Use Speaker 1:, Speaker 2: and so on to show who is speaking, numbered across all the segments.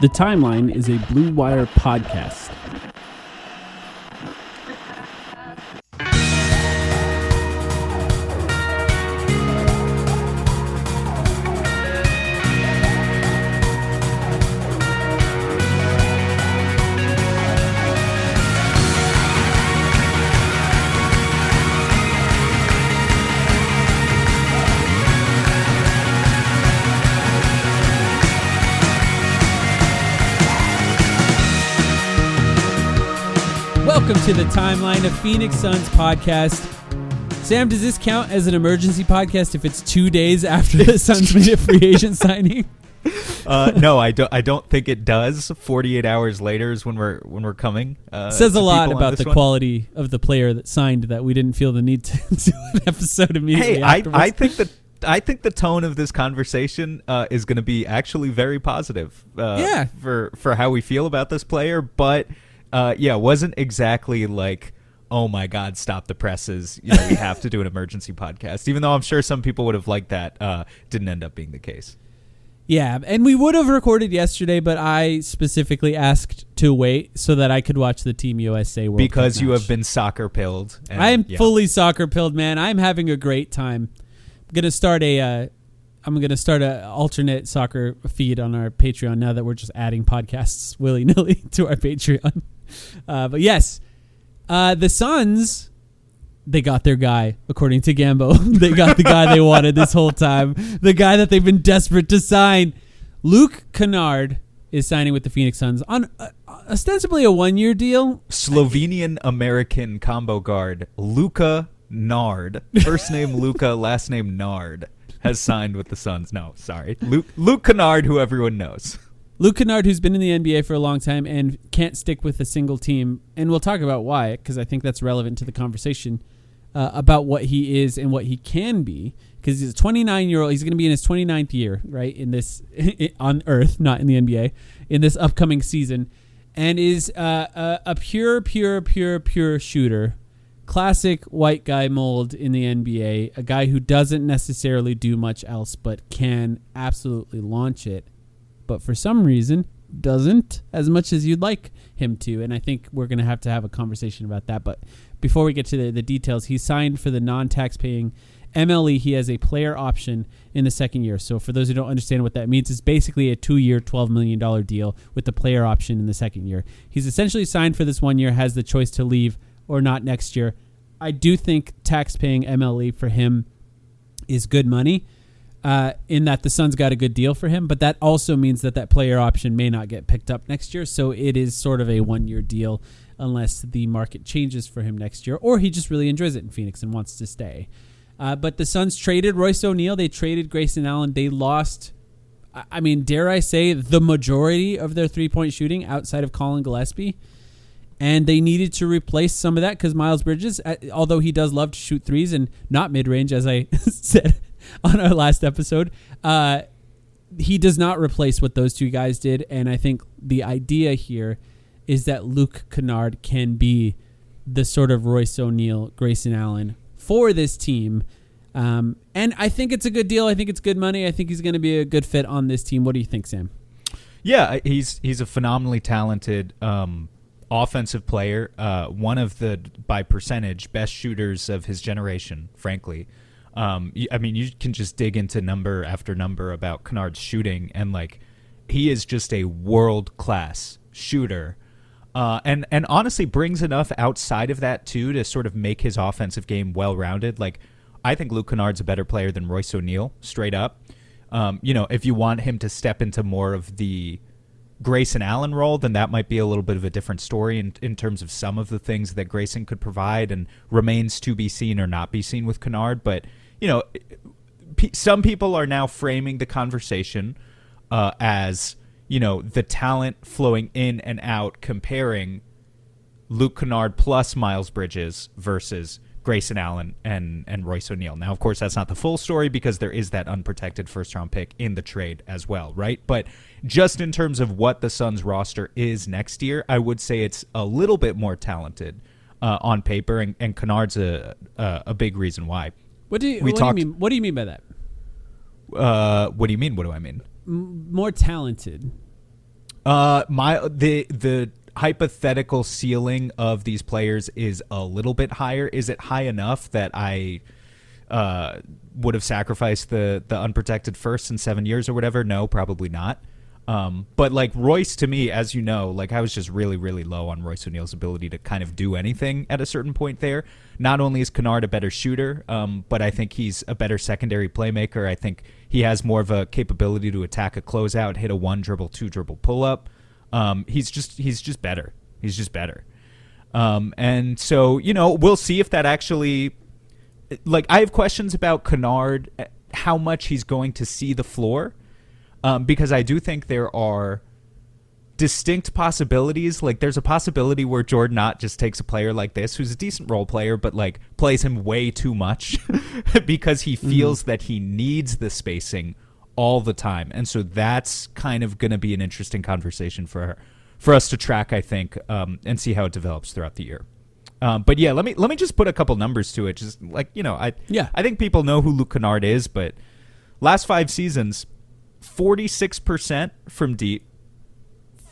Speaker 1: The Timeline is a Blue Wire podcast. Welcome to the Timeline of Phoenix Suns podcast. Sam, does this count as an emergency podcast if it's 2 days after the Suns made a free agent signing?
Speaker 2: No, I don't think it does. 48 hours later is when we're coming.
Speaker 1: Says a lot about the quality of the player that signed that we didn't feel the need to do an episode immediately afterwards.
Speaker 2: I think the tone of this conversation is going to be actually very positive. For how we feel about this player, but. It wasn't exactly like, oh my God, stop the presses. We have to do an emergency podcast. Even though I'm sure some people would have liked that, didn't end up being the case.
Speaker 1: Yeah, and we would have recorded yesterday, but I specifically asked to wait so that I could watch the Team USA World Cup
Speaker 2: because you
Speaker 1: match.
Speaker 2: have been soccer pilled.
Speaker 1: I am fully soccer pilled, man. I'm having a great time. I'm gonna start a alternate soccer feed on our Patreon now that we're just adding podcasts willy-nilly to our Patreon. But yes, the Suns, they got their guy, according to Gambo. They got the guy they wanted this whole time. The guy that they've been desperate to sign. Luke Kennard is signing with the Phoenix Suns on ostensibly a one-year deal.
Speaker 2: Slovenian-American combo guard Luka Nard. First name Luka, last name Nard. Has signed with the Suns. No, sorry. Luke Kennard, who everyone knows.
Speaker 1: Luke Kennard, who's been in the NBA for a long time and can't stick with a single team. And we'll talk about why, because I think that's relevant to the conversation about what he is and what he can be. Because he's a 29-year-old. He's going to be in his 29th year, right, in this on Earth, not in the NBA, in this upcoming season. And is a pure shooter. Classic white guy mold in the NBA, a guy who doesn't necessarily do much else but can absolutely launch it, but for some reason doesn't as much as you'd like him to, and I think we're going to have a conversation about that. But before we get to the details, he signed for the non-tax-paying MLE. He has a player option in the second year. So for those who don't understand what that means, it's basically a 2-year, $12 million deal with the player option in the second year. He's essentially signed for this 1 year, has the choice to leave or not next year. I do think tax-paying MLE for him is good money in that the Suns got a good deal for him, but that also means that player option may not get picked up next year, so it is sort of a 1-year deal unless the market changes for him next year, or he just really enjoys it in Phoenix and wants to stay. But the Suns traded Royce O'Neal. They traded Grayson Allen. They lost, dare I say, the majority of their three-point shooting outside of Colin Gillespie. And they needed to replace some of that because Miles Bridges, although he does love to shoot threes and not mid-range, as I said on our last episode, he does not replace what those two guys did. And I think the idea here is that Luke Kennard can be the sort of Royce O'Neal, Grayson Allen for this team. And I think it's a good deal. I think it's good money. I think he's going to be a good fit on this team. What do you think, Sam?
Speaker 2: Yeah, he's a phenomenally talented offensive player, one of the, by percentage, best shooters of his generation, frankly. You can just dig into number after number about Kennard's shooting, and he is just a world-class shooter. And honestly brings enough outside of that, too, to sort of make his offensive game well-rounded. I think Luke Kennard's a better player than Royce O'Neal, straight up. If you want him to step into more of the Grayson Allen role, then that might be a little bit of a different story in terms of some of the things that Grayson could provide, and remains to be seen or not be seen with Kennard. But, some people are now framing the conversation as, the talent flowing in and out, comparing Luke Kennard plus Miles Bridges versus Grayson Allen and Royce O'Neal. Now, of course, that's not the full story because there is that unprotected first-round pick in the trade as well, right? But just in terms of what the Suns roster is next year, I would say it's a little bit more talented on paper, and Kennard's a big reason why.
Speaker 1: What do you mean? What do you mean by that?
Speaker 2: What do you mean? What do I mean?
Speaker 1: More talented.
Speaker 2: The hypothetical ceiling of these players is a little bit higher. Is it high enough that I would have sacrificed the unprotected first in 7 years or whatever? No, probably not. But like Royce, to me, as you know, like I was just really, really low on Royce O'Neal's ability to kind of do anything at a certain point there. Not only is Kennard a better shooter, but I think he's a better secondary playmaker. I think he has more of a capability to attack a closeout, hit a 1-dribble, 2-dribble pull-up. He's just better. He's just better. And so, we'll see if that actually, like, I have questions about Kennard, how much he's going to see the floor. Because I do think there are distinct possibilities. Like, there's a possibility where Jordan Knott just takes a player like this, who's a decent role player, but like plays him way too much because he feels that he needs the spacing all the time. And so that's kind of going to be an interesting conversation for us to track, I think, and see how it develops throughout the year. But yeah, let me just put a couple numbers to it. Just like, I think people know who Luke Kennard is, but last 5 seasons, 46% from deep,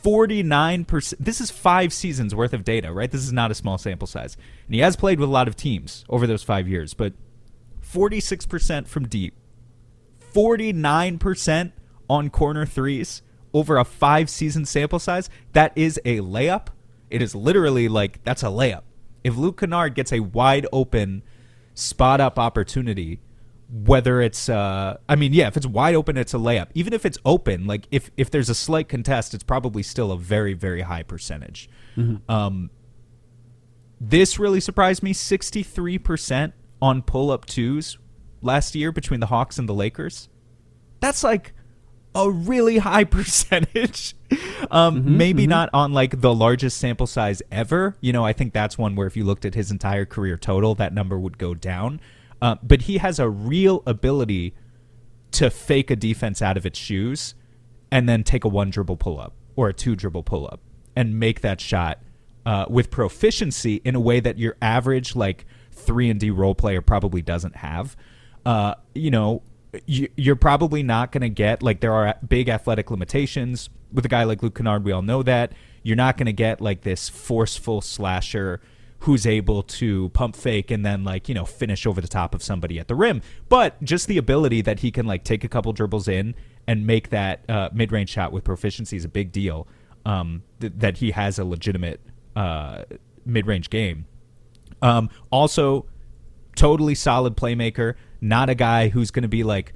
Speaker 2: 49%. This is 5 seasons worth of data, right? This is not a small sample size. And he has played with a lot of teams over those 5 years, but 46% from deep, 49% on corner threes over a 5-season sample size. That is a layup. It is literally like, that's a layup. If Luke Kennard gets a wide open spot up opportunity, whether it's if it's wide open, it's a layup. Even if it's open, like if there's a slight contest, it's probably still a very, very high percentage. This really surprised me. 63% on pull-up twos last year between the Hawks and the Lakers. That's like a really high percentage. Maybe not on like the largest sample size ever. I think that's one where if you looked at his entire career total, that number would go down. But he has a real ability to fake a defense out of its shoes and then take a 1-dribble pull-up or a 2-dribble pull-up and make that shot with proficiency in a way that your average like 3-and-D role player probably doesn't have. You're probably not going to get, like, there are big athletic limitations with a guy like Luke Kennard. We all know that. You're not going to get like this forceful slasher who's able to pump fake and then finish over the top of somebody at the rim. But just the ability that he can like take a couple dribbles in and make that mid-range shot with proficiency is a big deal. That he has a legitimate mid-range game. Also, totally solid playmaker. Not a guy who's going to be like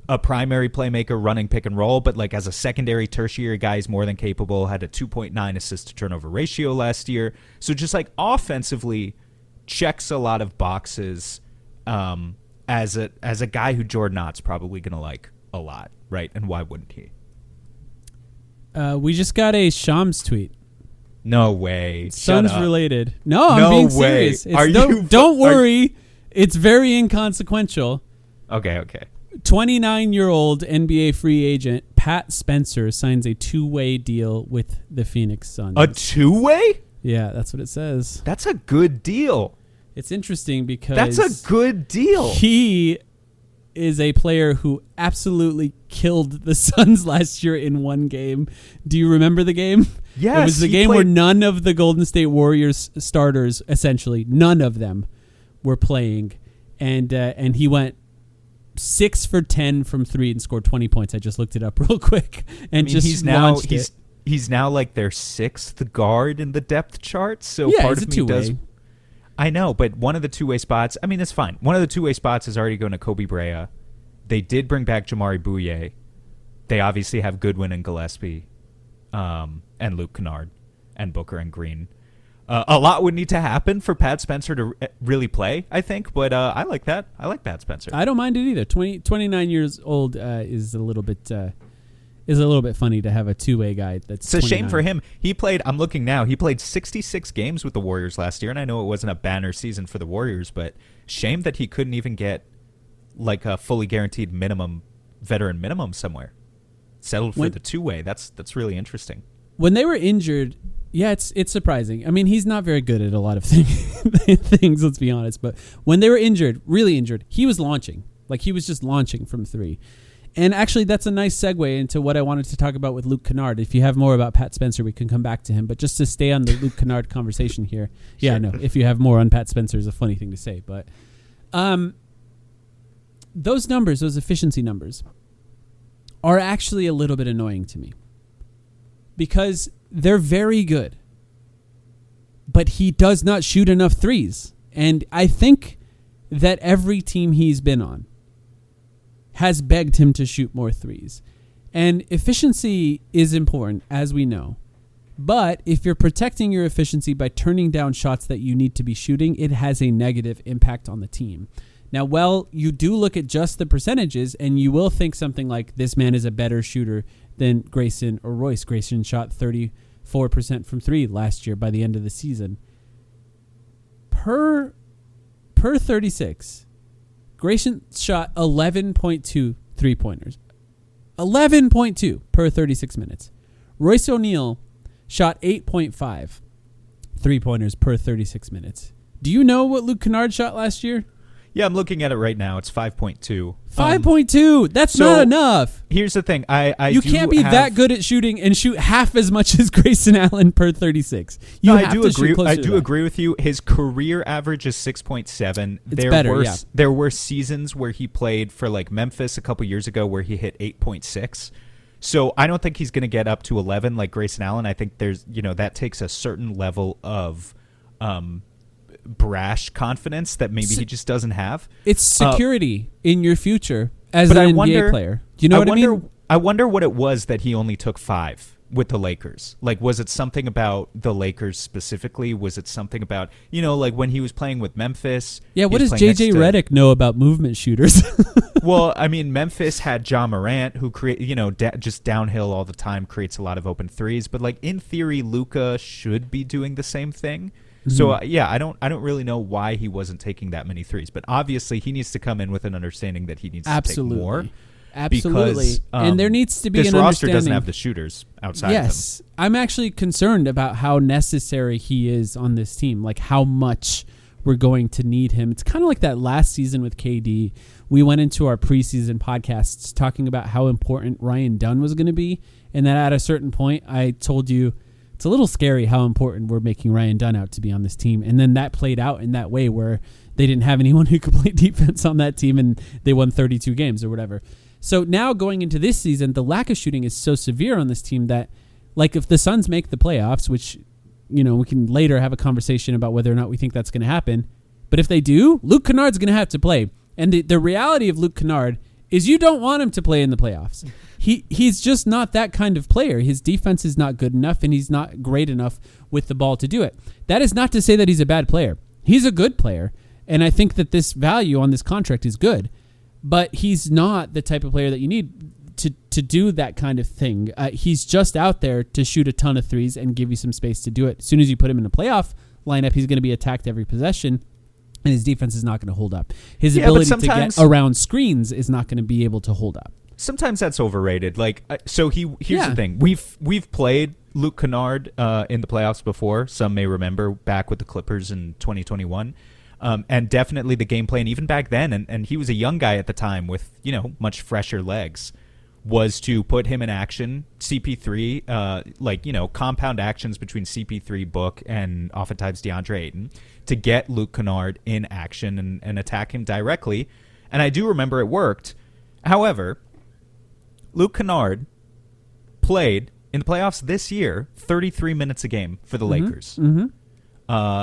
Speaker 2: a primary playmaker running pick and roll, but like as a secondary, tertiary guy, he's more than capable. Had a 2.9 assist to turnover ratio last year. So just like offensively checks a lot of boxes as a guy who Jordan Knott's probably going to like a lot, right? And why wouldn't he?
Speaker 1: We just got a Shams tweet.
Speaker 2: No way.
Speaker 1: Suns related. No, I'm being serious. Don't worry. It's very inconsequential.
Speaker 2: Okay.
Speaker 1: 29-year-old NBA free agent Pat Spencer signs a 2-way deal with the Phoenix Suns.
Speaker 2: A 2-way?
Speaker 1: Yeah, that's what it says.
Speaker 2: That's a good deal.
Speaker 1: It's interesting because
Speaker 2: that's a good deal.
Speaker 1: He is a player who absolutely killed the Suns last year in one game. Do you remember the game?
Speaker 2: Yes.
Speaker 1: It was the game where none of the Golden State Warriors starters, essentially, none of them were playing. And he went 6 for 10 from 3 and scored 20 points. I just looked it up real quick and he's
Speaker 2: now like their 6th guard in the depth chart. So
Speaker 1: yeah,
Speaker 2: part
Speaker 1: it's
Speaker 2: of
Speaker 1: a
Speaker 2: me
Speaker 1: two-way.
Speaker 2: does. I know, but one of the 2-way spots, I mean, it's fine. One of the 2-way spots is already going to Kobe Brea. They did bring back Jamari Bouye. They obviously have Goodwin and Gillespie, and Luke Kennard, and Booker and Green. A lot would need to happen for Pat Spencer to really play, I think, but I like that. I like Pat Spencer.
Speaker 1: I don't mind it either. 29 years old is a little bit funny to have a 2-way guy that's
Speaker 2: It's a
Speaker 1: 29.
Speaker 2: shame for him. I'm looking now, he played 66 games with the Warriors last year, and I know it wasn't a banner season for the Warriors, but shame that he couldn't even get like a fully guaranteed veteran minimum somewhere. Settled for the 2-way. That's really interesting.
Speaker 1: When they were injured, yeah, it's surprising. I mean, he's not very good at a lot of things, let's be honest. But when they were injured, really injured, he was launching. Like, he was just launching from 3. And actually, that's a nice segue into what I wanted to talk about with Luke Kennard. If you have more about Pat Spencer, we can come back to him. But just to stay on the Luke Kennard conversation here. Yeah,
Speaker 2: Sure.
Speaker 1: no, if you have more on Pat Spencer is a funny thing to say. But those numbers, those efficiency numbers, are actually a little bit annoying to me. Because they're very good. But he does not shoot enough threes. And I think that every team he's been on has begged him to shoot more threes. And efficiency is important, as we know. But if you're protecting your efficiency by turning down shots that you need to be shooting, it has a negative impact on the team. Now, well, you do look at just the percentages, and you will think something like, this man is a better shooter than Grayson or Royce. Grayson shot 34% from three last year by the end of the season. Per 36, Grayson shot 11.2 3-pointers. 11.2 per 36 minutes. Royce O'Neal shot 8.5 3-pointers per 36 minutes. Do you know what Luke Kennard shot last year?
Speaker 2: Yeah, I'm looking at it right now. It's 5.2.
Speaker 1: 5.2. That's not enough.
Speaker 2: Here's the thing.
Speaker 1: You can't be that good at shooting and shoot half as much as Grayson Allen per 36.
Speaker 2: I do agree with you. His career average is 6.7. There were seasons where he played for like Memphis a couple years ago where he hit 8.6. So I don't think he's going to get up to 11 like Grayson Allen. I think that takes a certain level of brash confidence that maybe he just doesn't have.
Speaker 1: It's security in your future as an NBA player. Do you know what I mean?
Speaker 2: I wonder what it was that he only took 5 with the Lakers. Like, was it something about the Lakers specifically? Was it something about, like when he was playing with Memphis?
Speaker 1: Yeah, what does JJ Redick know about movement shooters?
Speaker 2: Well, I mean, Memphis had John Morant, who just downhill all the time, creates a lot of open threes. But like in theory, Luka should be doing the same thing. So I don't really know why he wasn't taking that many threes, but obviously he needs to come in with an understanding that he needs to take more.
Speaker 1: Absolutely, because, and there needs to be
Speaker 2: this
Speaker 1: an
Speaker 2: roster
Speaker 1: understanding.
Speaker 2: Doesn't have the shooters outside.
Speaker 1: Yes, of him. I'm actually concerned about how necessary he is on this team, like how much we're going to need him. It's kind of like that last season with KD. We went into our preseason podcasts talking about how important Ryan Dunn was going to be, and that at a certain point, I told you. It's a little scary how important we're making Ryan Dunn out to be on this team. And then that played out in that way where they didn't have anyone who could play defense on that team and they won 32 games or whatever. So now going into this season, the lack of shooting is so severe on this team that, like, if the Suns make the playoffs, which, we can later have a conversation about whether or not we think that's going to happen. But if they do, Luke Kennard's going to have to play. And the reality of Luke Kennard is you don't want him to play in the playoffs. He's just not that kind of player. His defense is not good enough, and he's not great enough with the ball to do it. That is not to say that he's a bad player. He's a good player, and I think that this value on this contract is good, but he's not the type of player that you need to do that kind of thing. He's just out there to shoot a ton of threes and give you some space to do it. As soon as you put him in a playoff lineup, he's going to be attacked every possession, and his defense is not going to hold up. His ability to get around screens is not going to be able to hold up.
Speaker 2: Sometimes that's overrated. Like, so here's the thing: we've played Luke Kennard in the playoffs before. Some may remember back with the Clippers in 2021, and definitely the game plan even back then. And he was a young guy at the time with much fresher legs. Was to put him in action, CP3, compound actions between CP3, Book, and oftentimes DeAndre Ayton to get Luke Kennard in action and attack him directly. And I do remember it worked. However, Luke Kennard played in the playoffs this year 33 minutes a game for the Lakers.
Speaker 1: Mm-hmm.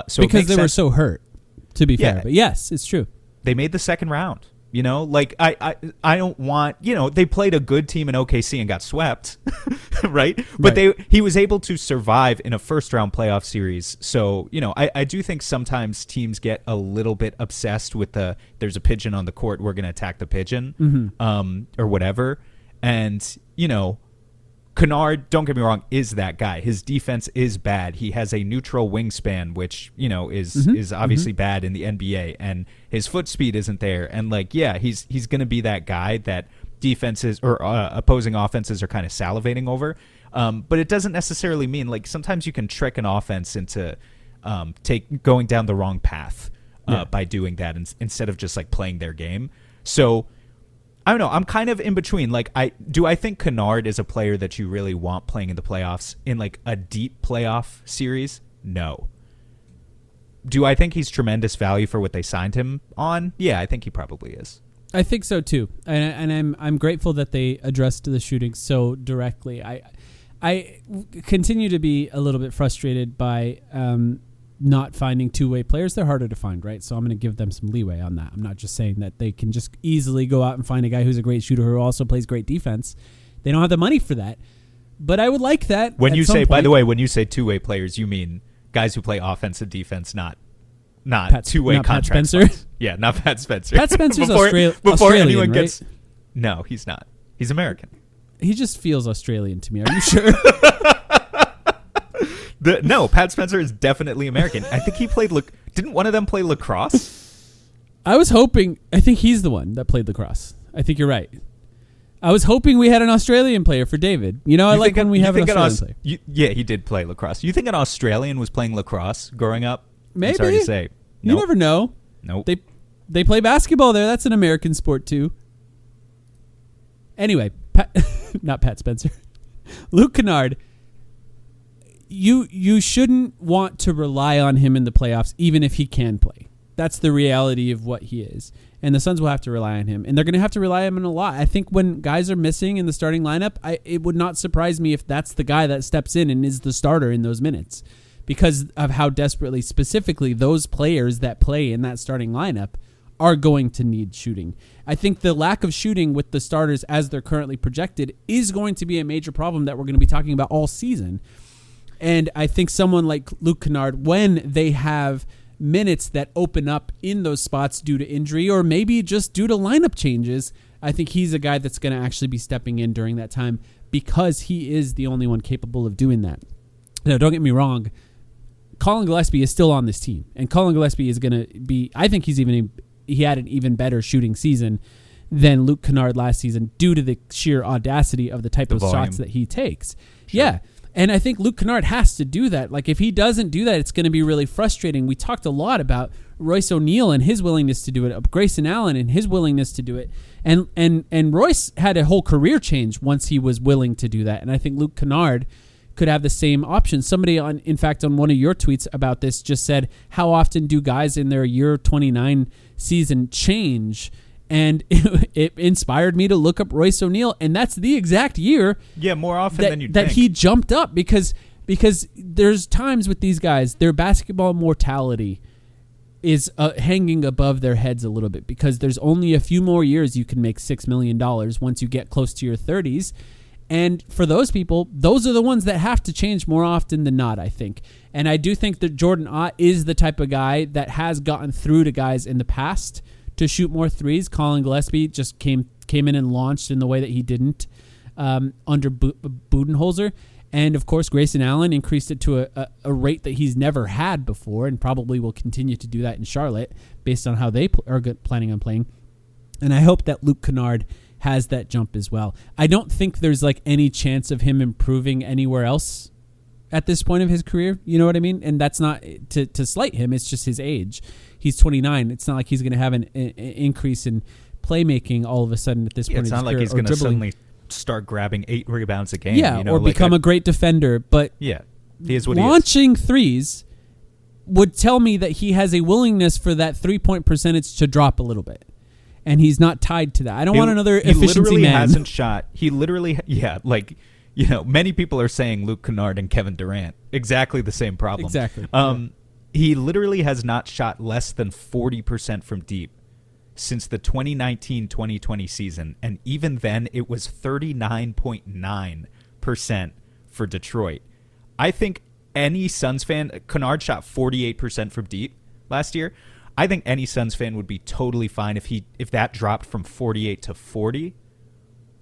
Speaker 2: So
Speaker 1: because they were so hurt, to be fair. But yes, it's true.
Speaker 2: They made the second round. I don't want, they played a good team in OKC and got swept, right? But he was able to survive in a first-round playoff series. So, I do think sometimes teams get a little bit obsessed with there's a pigeon on the court, we're going to attack the pigeon, or whatever. And, Kennard, don't get me wrong, is that guy. His defense is bad. He has a neutral wingspan, which, is obviously bad in the NBA, and his foot speed isn't there. And he's going to be that guy that defenses or opposing offenses are kind of salivating over. But it doesn't necessarily mean sometimes you can trick an offense into going down the wrong path by doing that instead of just playing their game. So I don't know. I'm kind of in between. Like, I think Kennard is a player that you really want playing in the playoffs in like a deep playoff series? No. Do I think he's tremendous value for what they signed him on? Yeah, I think he probably is.
Speaker 1: I think so too, and I'm grateful that they addressed the shooting so directly. I continue to be a little bit frustrated by not finding two-way players. They're harder to find, right? So I'm going to give them some leeway on that. I'm not just saying that they can just easily go out and find a guy who's a great shooter who also plays great defense. They don't have the money for that. But I would like that.
Speaker 2: When you say, by the way, when you say two-way players, you mean guys who play offensive defense, not two-way contract
Speaker 1: Pat Spencer.
Speaker 2: spots. Yeah, not Pat Spencer.
Speaker 1: Pat Spencer's
Speaker 2: before
Speaker 1: Australian,
Speaker 2: anyone
Speaker 1: right?
Speaker 2: gets. No, he's not. He's American.
Speaker 1: He just feels Australian to me. Are you sure?
Speaker 2: No, Pat Spencer is definitely American. I think he played. Didn't one of them play lacrosse?
Speaker 1: I was hoping. I think he's the one that played lacrosse. I think you're right. I was hoping we had an Australian player for David. You know, I like when we have an Australian player.
Speaker 2: Yeah, he did play lacrosse. You think an Australian was playing lacrosse growing up?
Speaker 1: Maybe.
Speaker 2: I'm sorry to say.
Speaker 1: You never know.
Speaker 2: Nope.
Speaker 1: They play basketball there. That's an American sport too. Anyway, not Pat Spencer. Luke Kennard. You shouldn't want to rely on him in the playoffs, even if he can play. That's the reality of what he is. And the Suns will have to rely on him. And they're going to have to rely on him a lot. I think when guys are missing in the starting lineup, it would not surprise me if that's the guy that steps in and is the starter in those minutes, because of how desperately, specifically, those players that play in that starting lineup are going to need shooting. I think the lack of shooting with the starters as they're currently projected is going to be a major problem that we're going to be talking about all season. And I think someone like Luke Kennard, when they have minutes that open up in those spots due to injury or maybe just due to lineup changes, I think he's a guy that's going to actually be stepping in during that time because he is the only one capable of doing that. Now, don't get me wrong. Colin Gillespie is still on this team, and Colin Gillespie is going to be, I think he had an even better shooting season than Luke Kennard last season due to the sheer audacity of the type of
Speaker 2: volume.
Speaker 1: Shots that he takes.
Speaker 2: Sure.
Speaker 1: Yeah. And I think Luke Kennard has to do that. Like, if he doesn't do that, it's going to be really frustrating. We talked a lot about Royce O'Neal and his willingness to do it, Grayson Allen and his willingness to do it. And Royce had a whole career change once he was willing to do that. And I think Luke Kennard could have the same option. Somebody, in fact, on one of your tweets about this just said, how often do guys in their year 29 season change? And it inspired me to look up Royce O'Neal, and that's the exact year.
Speaker 2: Yeah, more often than you'd
Speaker 1: that
Speaker 2: think.
Speaker 1: He jumped up because there's times with these guys, their basketball mortality is hanging above their heads a little bit because there's only a few more years you can make $6 million once you get close to your 30s. And for those people, those are the ones that have to change more often than not, I think. And I do think that Jordan Ott is the type of guy that has gotten through to guys in the past to shoot more threes. Colin Gillespie just came in and launched in the way that he didn't under Budenholzer. And, of course, Grayson Allen increased it to a rate that he's never had before and probably will continue to do that in Charlotte based on how they are planning on playing. And I hope that Luke Kennard has that jump as well. I don't think there's like any chance of him improving anywhere else at this point of his career. You know what I mean? And that's not to slight him. It's just his age. He's 29. It's not like he's going to have an increase in playmaking all of a sudden at this point.
Speaker 2: It's not like he's going to suddenly start grabbing 8 rebounds a game.
Speaker 1: Yeah,
Speaker 2: you know,
Speaker 1: or become a great defender. But
Speaker 2: yeah, he is what he is.
Speaker 1: Launching threes would tell me that he has a willingness for that 3-point percentage to drop a little bit. And he's not tied to that. I don't want another efficiency man.
Speaker 2: He literally hasn't shot. He literally, many people are saying Luke Kennard and Kevin Durant. Exactly the same problem.
Speaker 1: Exactly.
Speaker 2: He literally has not shot less than 40% from deep since the 2019-2020 season. And even then, it was 39.9% for Detroit. I think any Suns fan, Kennard shot 48% from deep last year. I think any Suns fan would be totally fine if that dropped from 48 to 40,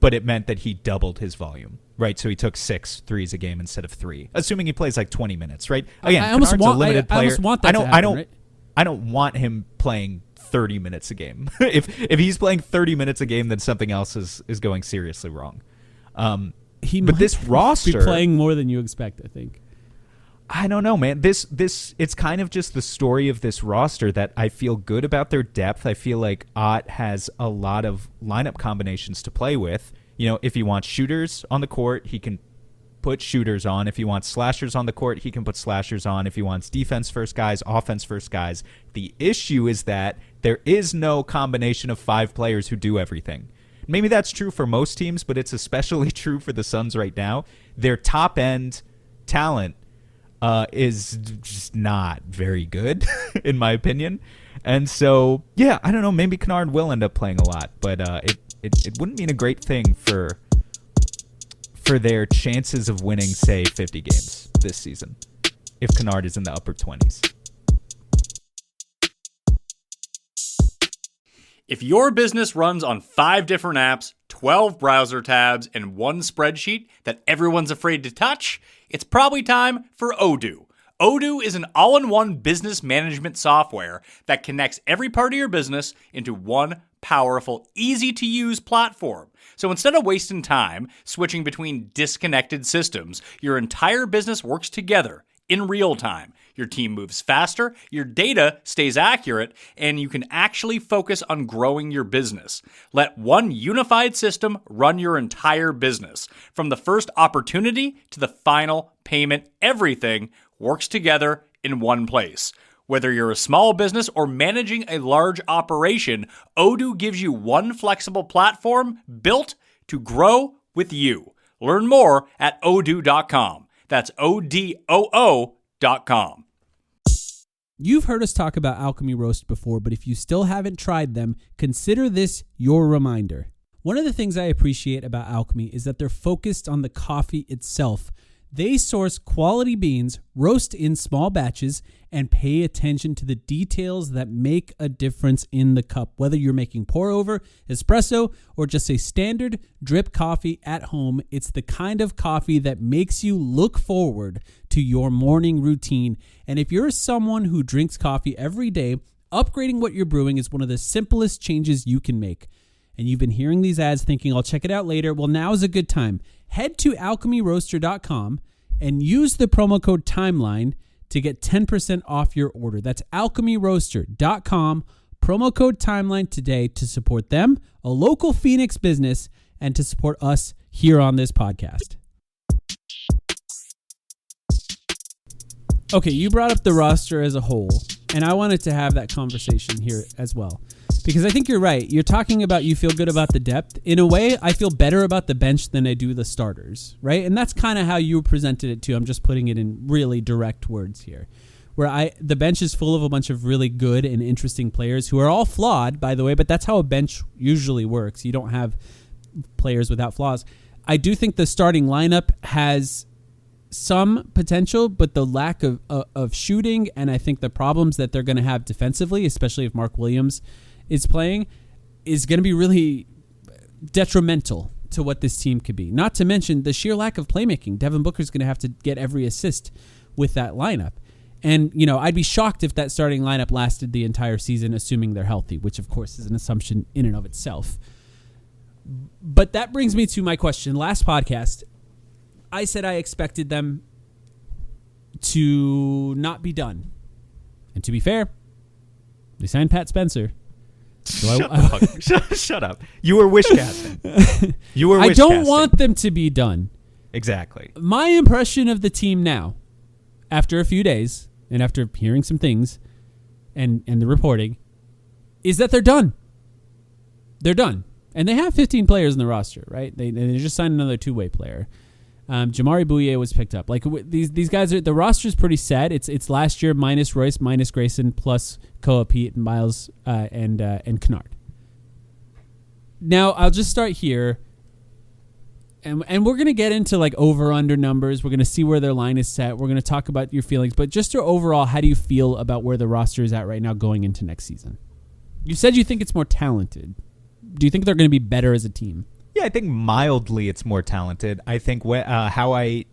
Speaker 2: but it meant that he doubled his volume, right? So he took 6 threes a game instead of 3, assuming he plays like 20 minutes, right? Again, Kennard's a limited player.
Speaker 1: I almost want that to happen, right?
Speaker 2: I don't want him playing 30 minutes a game. If he's playing 30 minutes a game, then something else is going seriously wrong.
Speaker 1: He
Speaker 2: but
Speaker 1: might
Speaker 2: this roster
Speaker 1: be playing more than you expect, I think.
Speaker 2: I don't know, man. This it's kind of just the story of this roster that I feel good about their depth. I feel like Ott has a lot of lineup combinations to play with. You know, if he wants shooters on the court, he can put shooters on. If he wants slashers on the court, he can put slashers on. If he wants defense first guys, offense first guys. The issue is that there is no combination of 5 players who do everything. Maybe that's true for most teams, but it's especially true for the Suns right now. Their top end talent is just not very good, in my opinion. And so, yeah, I don't know. Maybe Kennard will end up playing a lot, but it wouldn't mean a great thing for their chances of winning, say, 50 games this season if Kennard is in the upper 20s.
Speaker 3: If your business runs on 5 different apps, 12 browser tabs, and one spreadsheet that everyone's afraid to touch, it's probably time for Odoo. Odoo is an all-in-one business management software that connects every part of your business into one powerful, easy-to-use platform. So instead of wasting time switching between disconnected systems, your entire business works together in real time. Your team moves faster, your data stays accurate, and you can actually focus on growing your business. Let one unified system run your entire business. From the first opportunity to the final payment, everything works together in one place. Whether you're a small business or managing a large operation, Odoo gives you one flexible platform built to grow with you. Learn more at odoo.com. That's ODOO.com.
Speaker 1: You've heard us talk about Alchemy Roast before, but if you still haven't tried them, consider this your reminder. One of the things I appreciate about Alchemy is that they're focused on the coffee itself. They source quality beans, roast in small batches, and pay attention to the details that make a difference in the cup. Whether you're making pour-over, espresso, or just a standard drip coffee at home, it's the kind of coffee that makes you look forward to your morning routine. And if you're someone who drinks coffee every day, upgrading what you're brewing is one of the simplest changes you can make. And you've been hearing these ads thinking, I'll check it out later. Well, now is a good time. Head to alchemyroaster.com and use the promo code TIMELINE to get 10% off your order. That's alchemyroaster.com, promo code TIMELINE today to support them, a local Phoenix business, and to support us here on this podcast. Okay, you brought up the roster as a whole, and I wanted to have that conversation here as well. Because I think you're right. You're talking about you feel good about the depth. In a way, I feel better about the bench than I do the starters, right? And that's kind of how you presented it too. I'm just putting it in really direct words here. Where the bench is full of a bunch of really good and interesting players who are all flawed, by the way, but that's how a bench usually works. You don't have players without flaws. I do think the starting lineup has some potential, but the lack of shooting and I think the problems that they're going to have defensively, especially if Mark Williams is playing, is going to be really detrimental to what this team could be. Not to mention the sheer lack of playmaking. Devin Booker's going to have to get every assist with that lineup. And, you know, I'd be shocked if that starting lineup lasted the entire season, assuming they're healthy, which of course is an assumption in and of itself. But that brings me to my question. Last podcast, I said I expected them to not be done. And to be fair, they signed Pat Spencer. So
Speaker 2: Shut up. You were wishcasting.
Speaker 1: I don't want them to be done.
Speaker 2: Exactly.
Speaker 1: My impression of the team now, after a few days, and after hearing some things and the reporting, is that they're done. They're done. And they have 15 players in the roster, right? They just signed another two-way player. Jamari Bouye was picked up. Like these guys, the roster's pretty set. It's last year minus Royce, minus Grayson, plus Koa Pete and Miles and Kennard. Now I'll just start here, and we're gonna get into like over under numbers. We're gonna see where their line is set. We're gonna talk about your feelings, but just your overall, how do you feel about where the roster is at right now going into next season? You said you think it's more talented. Do you think they're going to be better as a team?
Speaker 2: Yeah, I think mildly it's more talented. I think how I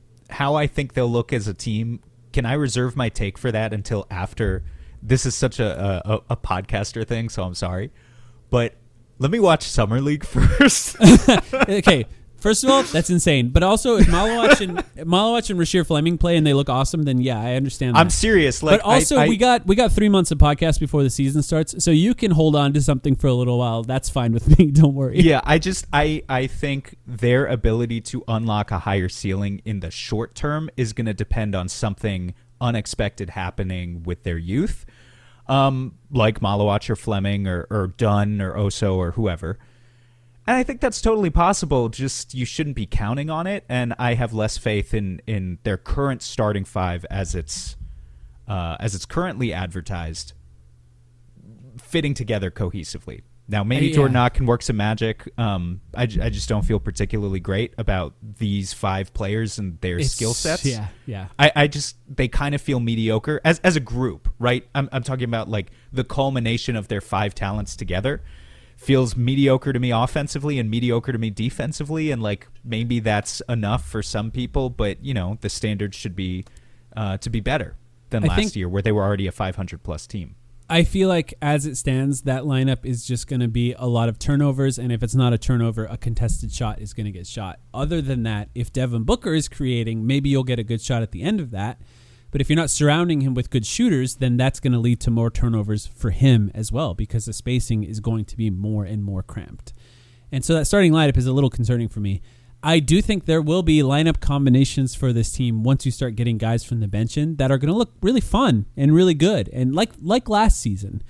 Speaker 2: think they'll look as a team. Can I reserve my take for that until after? This is such a podcaster thing, so I'm sorry. But let me watch Summer League first.
Speaker 1: Okay, First of all, that's insane. But also, if Malawach and Rasheer Fleming play and they look awesome, then yeah, I understand that.
Speaker 2: I'm serious. Like,
Speaker 1: but also, we got 3 months of podcast before the season starts, so you can hold on to something for a little while. That's fine with me. Don't worry.
Speaker 2: Yeah, I think their ability to unlock a higher ceiling in the short term is going to depend on something unexpected happening with their youth, like Malawach or Fleming or Dunn or Oso or whoever. And I think that's totally possible. Just you shouldn't be counting on it. And I have less faith in their current starting five as it's currently advertised, fitting together cohesively. Now, maybe Jordan Ott can work some magic. I just don't feel particularly great about these 5 players and their skill sets.
Speaker 1: Yeah.
Speaker 2: They kind of feel mediocre as a group, right? I'm talking about like the culmination of their 5 talents together. Feels mediocre to me offensively and mediocre to me defensively, and like maybe that's enough for some people, but the standard should be to be better than last year, where they were already a 500+ team.
Speaker 1: I feel like as it stands, that lineup is just going to be a lot of turnovers, and if it's not a turnover, a contested shot is going to get shot. Other than that, if Devin Booker is creating, maybe you'll get a good shot at the end of that. But if you're not surrounding him with good shooters, then that's going to lead to more turnovers for him as well, because the spacing is going to be more and more cramped. And so that starting lineup is a little concerning for me. I do think there will be lineup combinations for this team once you start getting guys from the bench in that are going to look really fun and really good, and like last season.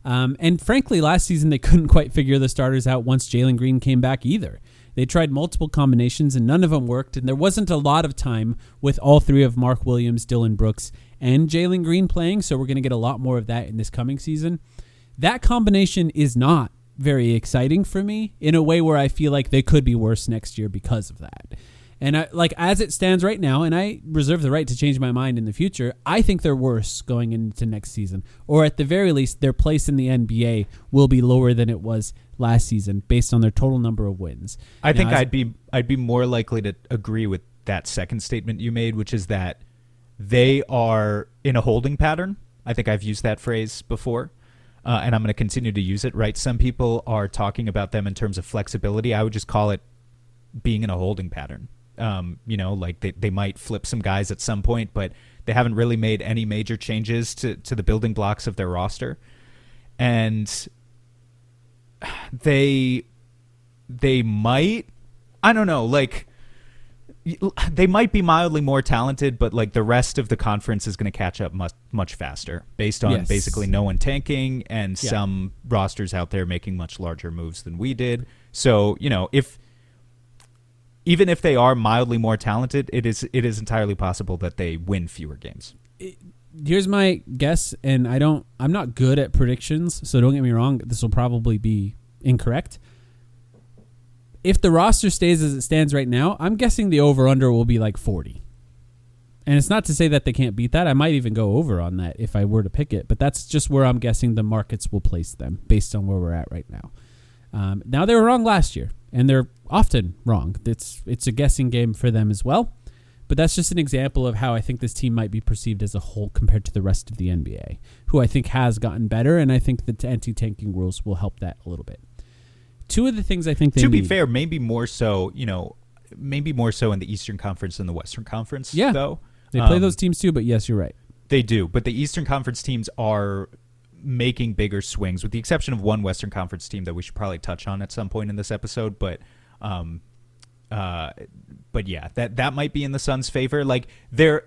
Speaker 1: And frankly, last season they couldn't quite figure the starters out once Jalen Green came back either. They tried multiple combinations and none of them worked, and there wasn't a lot of time with all 3 of Mark Williams, Dylan Brooks, and Jalen Green playing, so we're going to get a lot more of that in this coming season. That combination is not very exciting for me in a way where I feel like they could be worse next year because of that. And as it stands right now, and I reserve the right to change my mind in the future, I think they're worse going into next season. Or at the very least, their place in the NBA will be lower than it was last season based on their total number of wins.
Speaker 2: I think I'd be more likely to agree with that second statement you made, which is that they are in a holding pattern. I think I've used that phrase before. And I'm going to continue to use it, right? Some people are talking about them in terms of flexibility. I would just call it being in a holding pattern. Like they might flip some guys at some point, but they haven't really made any major changes to the building blocks of their roster. And they might, I don't know, like they might be mildly more talented, but like the rest of the conference is going to catch up much faster based on basically no one tanking and some rosters out there making much larger moves than we did. So, even if they are mildly more talented, it is entirely possible that they win fewer games.
Speaker 1: Here's my guess, and I'm not good at predictions, so don't get me wrong, this will probably be incorrect. If the roster stays as it stands right now, I'm guessing the over-under will be like 40. And it's not to say that they can't beat that. I might even go over on that if I were to pick it, but that's just where I'm guessing the markets will place them based on where we're at right now. Now, they were wrong last year, and they're often wrong. It's a guessing game for them as well. But that's just an example of how I think this team might be perceived as a whole compared to the rest of the NBA, who I think has gotten better, and I think the anti-tanking rules will help that a little bit. 2 of the things I think they need...
Speaker 2: To be fair, maybe more so in the Eastern Conference than the Western Conference, though.
Speaker 1: They play those teams too, but yes, you're right.
Speaker 2: They do, but the Eastern Conference teams are making bigger swings, with the exception of one Western Conference team that we should probably touch on at some point in this episode. But yeah, that might be in the Suns' favor. Like there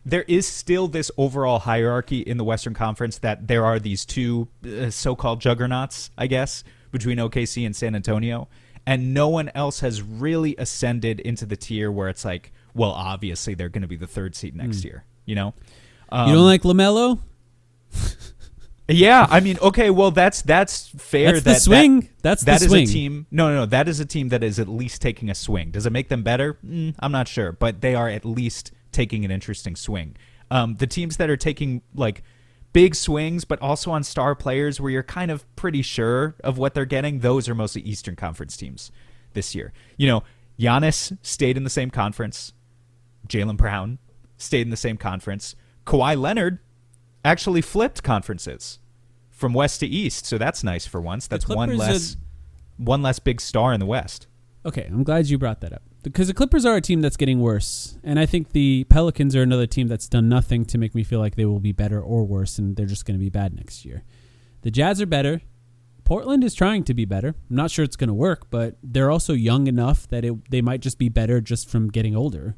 Speaker 2: is still this overall hierarchy in the Western Conference that there are these 2 so-called juggernauts, I guess, between OKC and San Antonio, and no one else has really ascended into the tier where it's like, well, obviously they're going to be the 3rd seed next year. You don't
Speaker 1: like LaMelo?
Speaker 2: Yeah, I mean, okay, well, that's fair.
Speaker 1: That's the swing.
Speaker 2: That is a team. No, that is a team that is at least taking a swing. Does it make them better? I'm not sure, but they are at least taking an interesting swing. The teams that are taking like big swings, but also on star players where you're kind of pretty sure of what they're getting, those are mostly Eastern Conference teams this year. Giannis stayed in the same conference. Jaylen Brown stayed in the same conference. Kawhi Leonard actually flipped conferences from west to east, so that's nice for once. That's one less big star in the West.
Speaker 1: Okay, I'm glad you brought that up. Because the Clippers are a team that's getting worse. And I think the Pelicans are another team that's done nothing to make me feel like they will be better or worse, and they're just going to be bad next year. The Jazz are better. Portland is trying to be better. I'm not sure it's going to work, but they're also young enough that they might just be better just from getting older.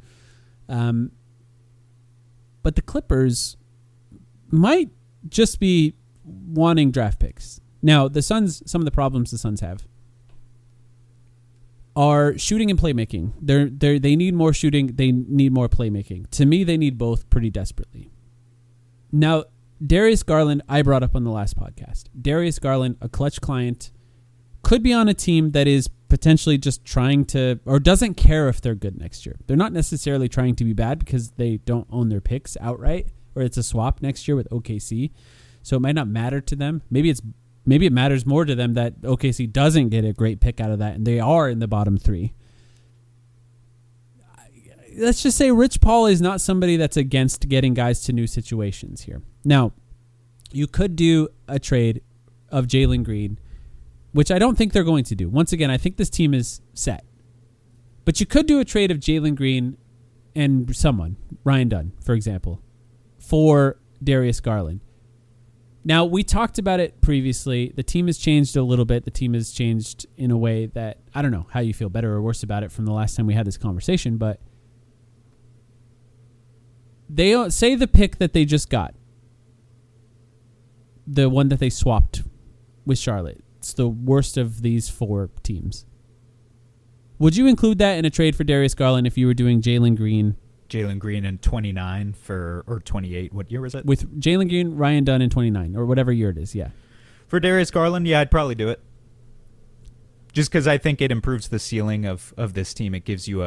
Speaker 1: But the Clippers might just be wanting draft picks. Now, the Suns, some of the problems the Suns have are shooting and playmaking. They need more shooting. They need more playmaking. To me, they need both pretty desperately. Now, Darius Garland, I brought up on the last podcast. Darius Garland, a clutch client, could be on a team that is potentially just trying to, or doesn't care if they're good next year. They're not necessarily trying to be bad because they don't own their picks outright, or it's a swap next year with OKC. So it might not matter to them. Maybe it matters more to them that OKC doesn't get a great pick out of that, and they are in the bottom three. Let's just say Rich Paul is not somebody that's against getting guys to new situations here. Now, you could do a trade of Jalen Green, which I don't think they're going to do. Once again, I think this team is set. But you could do a trade of Jalen Green and someone, Ryan Dunn, for example, for Darius Garland. Now, we talked about it previously. The team has changed a little bit. The team has changed in a way that, I don't know how you feel better or worse about it from the last time we had this conversation, but they say the pick that they just got, the one that they swapped with Charlotte, it's the worst of these four teams. Would you include that in a trade for Darius Garland if you were doing Jalen Green?
Speaker 2: Jalen Green in 29 or 28. What year was it?
Speaker 1: With Jalen Green, Ryan Dunn in 29, or whatever year it is, yeah.
Speaker 2: For Darius Garland, yeah, I'd probably do it. Just because I think it improves the ceiling of this team. It gives you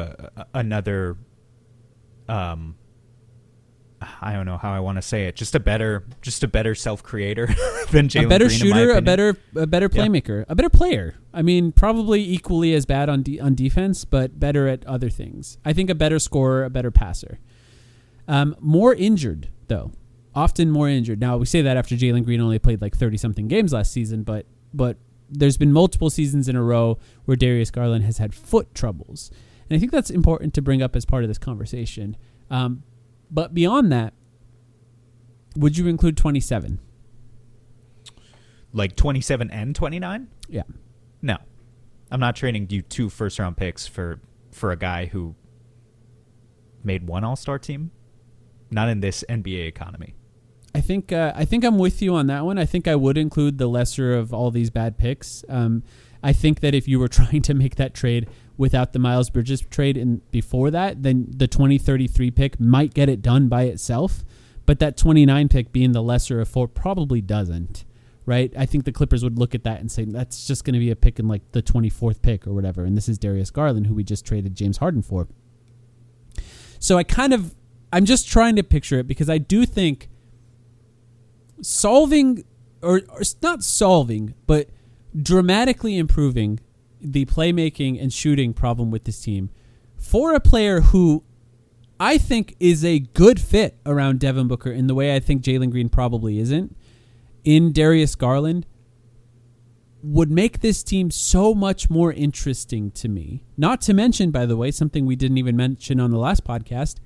Speaker 2: another, I don't know how I want to say it, just a better self-creator than Jalen Green.
Speaker 1: A better shooter, a better playmaker, a better player. I mean, probably equally as bad on defense, but better at other things. I think a better scorer, a better passer. More injured, though. Often more injured. Now, we say that after Jalen Green only played like 30-something games last season, but there's been multiple seasons in a row where Darius Garland has had foot troubles. And I think that's important to bring up as part of this conversation. But beyond that, would you include 27?
Speaker 2: Like 27 and 29?
Speaker 1: Yeah.
Speaker 2: No. I'm not trading you 2 first-round picks for a guy who made one All-Star team. Not in this NBA economy.
Speaker 1: I think I'm with you on that one. I think I would include the lesser of all these bad picks. I think that if you were trying to make that trade without the Miles Bridges trade and before that, then the 2033 pick might get it done by itself. But that 29 pick being the lesser of 4 probably doesn't, right? I think the Clippers would look at that and say, that's just going to be a pick in like the 24th pick or whatever. And this is Darius Garland, who we just traded James Harden for. So I'm just trying to picture it because I do think solving, or not solving, but dramatically improving the playmaking and shooting problem with this team for a player who I think is a good fit around Devin Booker in the way I think Jalen Green probably isn't, in Darius Garland, would make this team so much more interesting to me. Not to mention, by the way, something we didn't even mention on the last podcast,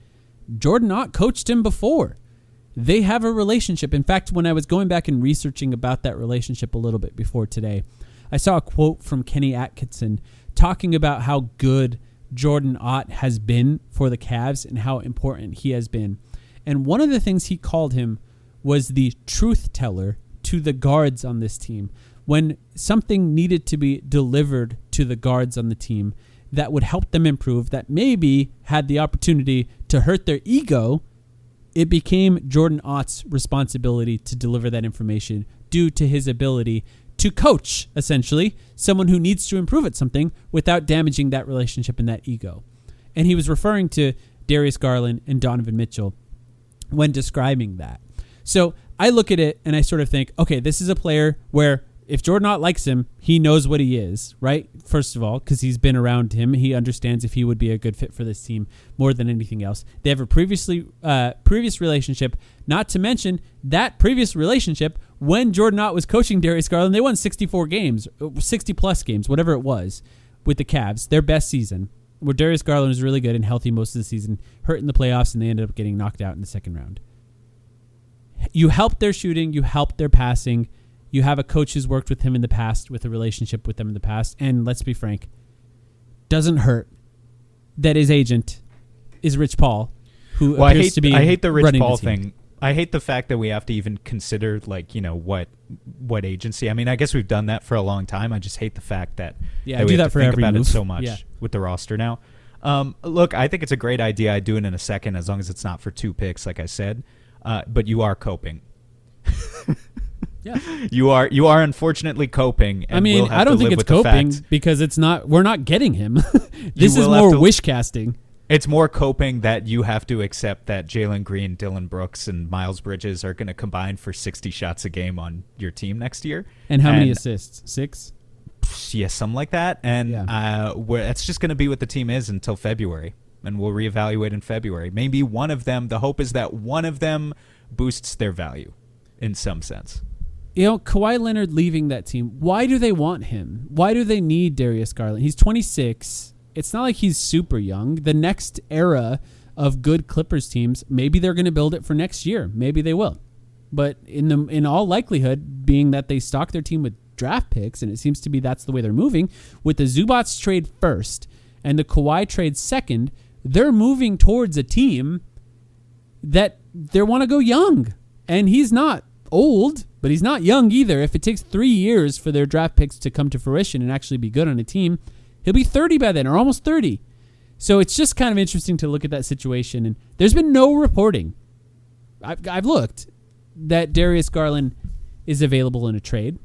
Speaker 1: Jordan Ott coached him before. They have a relationship. In fact, when I was going back and researching about that relationship a little bit before today, I saw a quote from Kenny Atkinson talking about how good Jordan Ott has been for the Cavs and how important he has been. And one of the things he called him was the truth teller to the guards on this team. When something needed to be delivered to the guards on the team that would help them improve, that maybe had the opportunity to hurt their ego, it became Jordan Ott's responsibility to deliver that information due to his ability to coach, essentially, someone who needs to improve at something without damaging that relationship and that ego. And he was referring to Darius Garland and Donovan Mitchell when describing that. So I look at it and I sort of think, okay, this is a player where if Jordan Ott likes him, he knows what he is, right? First of all, because he's been around him. He understands if he would be a good fit for this team more than anything else. They have a previous relationship, not to mention that previous relationship when Jordan Ott was coaching Darius Garland, they won 64 games, 60-plus games, whatever it was. with the Cavs, their best season, where Darius Garland was really good and healthy most of the season, hurt in the playoffs, and they ended up getting knocked out in the second round. You helped their shooting. You helped their passing. You have a coach who's worked with him in the past, with a relationship with them in the past. And let's be frank, doesn't hurt that his agent is Rich Paul, who appears to be
Speaker 2: I hate the Rich
Speaker 1: running
Speaker 2: Paul
Speaker 1: the team.
Speaker 2: thing. I hate the fact that we have to even consider, like, you know, what agency. I mean, I guess we've done that for a long time. I just hate the fact that,
Speaker 1: I
Speaker 2: we
Speaker 1: do
Speaker 2: have
Speaker 1: that
Speaker 2: to
Speaker 1: for
Speaker 2: think
Speaker 1: every
Speaker 2: about
Speaker 1: move.
Speaker 2: it so much with the roster now. Look, I think it's a great idea. I'd do it in a second as long as it's not for 2 picks, like I said. But you are coping.
Speaker 1: Yeah,
Speaker 2: you are unfortunately coping. And
Speaker 1: I mean,
Speaker 2: we'll have
Speaker 1: I don't
Speaker 2: to
Speaker 1: think
Speaker 2: live
Speaker 1: it's
Speaker 2: with the
Speaker 1: coping
Speaker 2: fact-
Speaker 1: because it's not. We're not getting him. This is
Speaker 2: will have
Speaker 1: more
Speaker 2: to-
Speaker 1: wish casting.
Speaker 2: It's more coping that you have to accept that Jalen Green, Dylan Brooks, and Miles Bridges are going to combine for 60 shots a game on your team next year.
Speaker 1: And how many assists? 6?
Speaker 2: Yeah, something like that. And
Speaker 1: Yeah.
Speaker 2: that's just going to be what the team is until February. And we'll reevaluate in February. Maybe one of them, the hope is that one of them boosts their value in some sense.
Speaker 1: You know, Kawhi Leonard leaving that team, why do they want him? Why do they need Darius Garland? He's 26. It's not like he's super young. The next era of good Clippers teams, maybe they're going to build it for next year. Maybe they will. But in all likelihood, being that they stock their team with draft picks, and it seems to be that's the way they're moving, with the Zubats trade first and the Kawhi trade second, they're moving towards a team that they want to go young. And he's not old, but he's not young either. If it takes 3 years for their draft picks to come to fruition and actually be good on a team, he'll be 30 by then, or almost 30. So it's just kind of interesting to look at that situation. And there's been no reporting. I've looked that Darius Garland is available in a trade.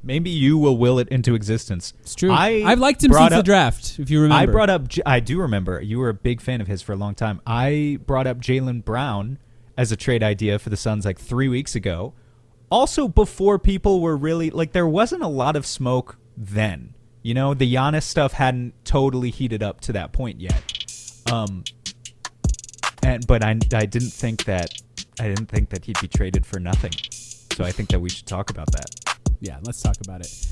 Speaker 2: Maybe you will will it into existence.
Speaker 1: It's true. I've liked him since the draft, if you remember.
Speaker 2: I do remember. You were a big fan of his for a long time. I brought up Jaylen Brown as a trade idea for the Suns like 3 weeks ago. Also before people were really, like, there wasn't a lot of smoke then. You know, the Giannis stuff hadn't totally heated up to that point yet. But I didn't think that he'd be traded for nothing. So I think that we should talk about that.
Speaker 1: Yeah, let's talk about it.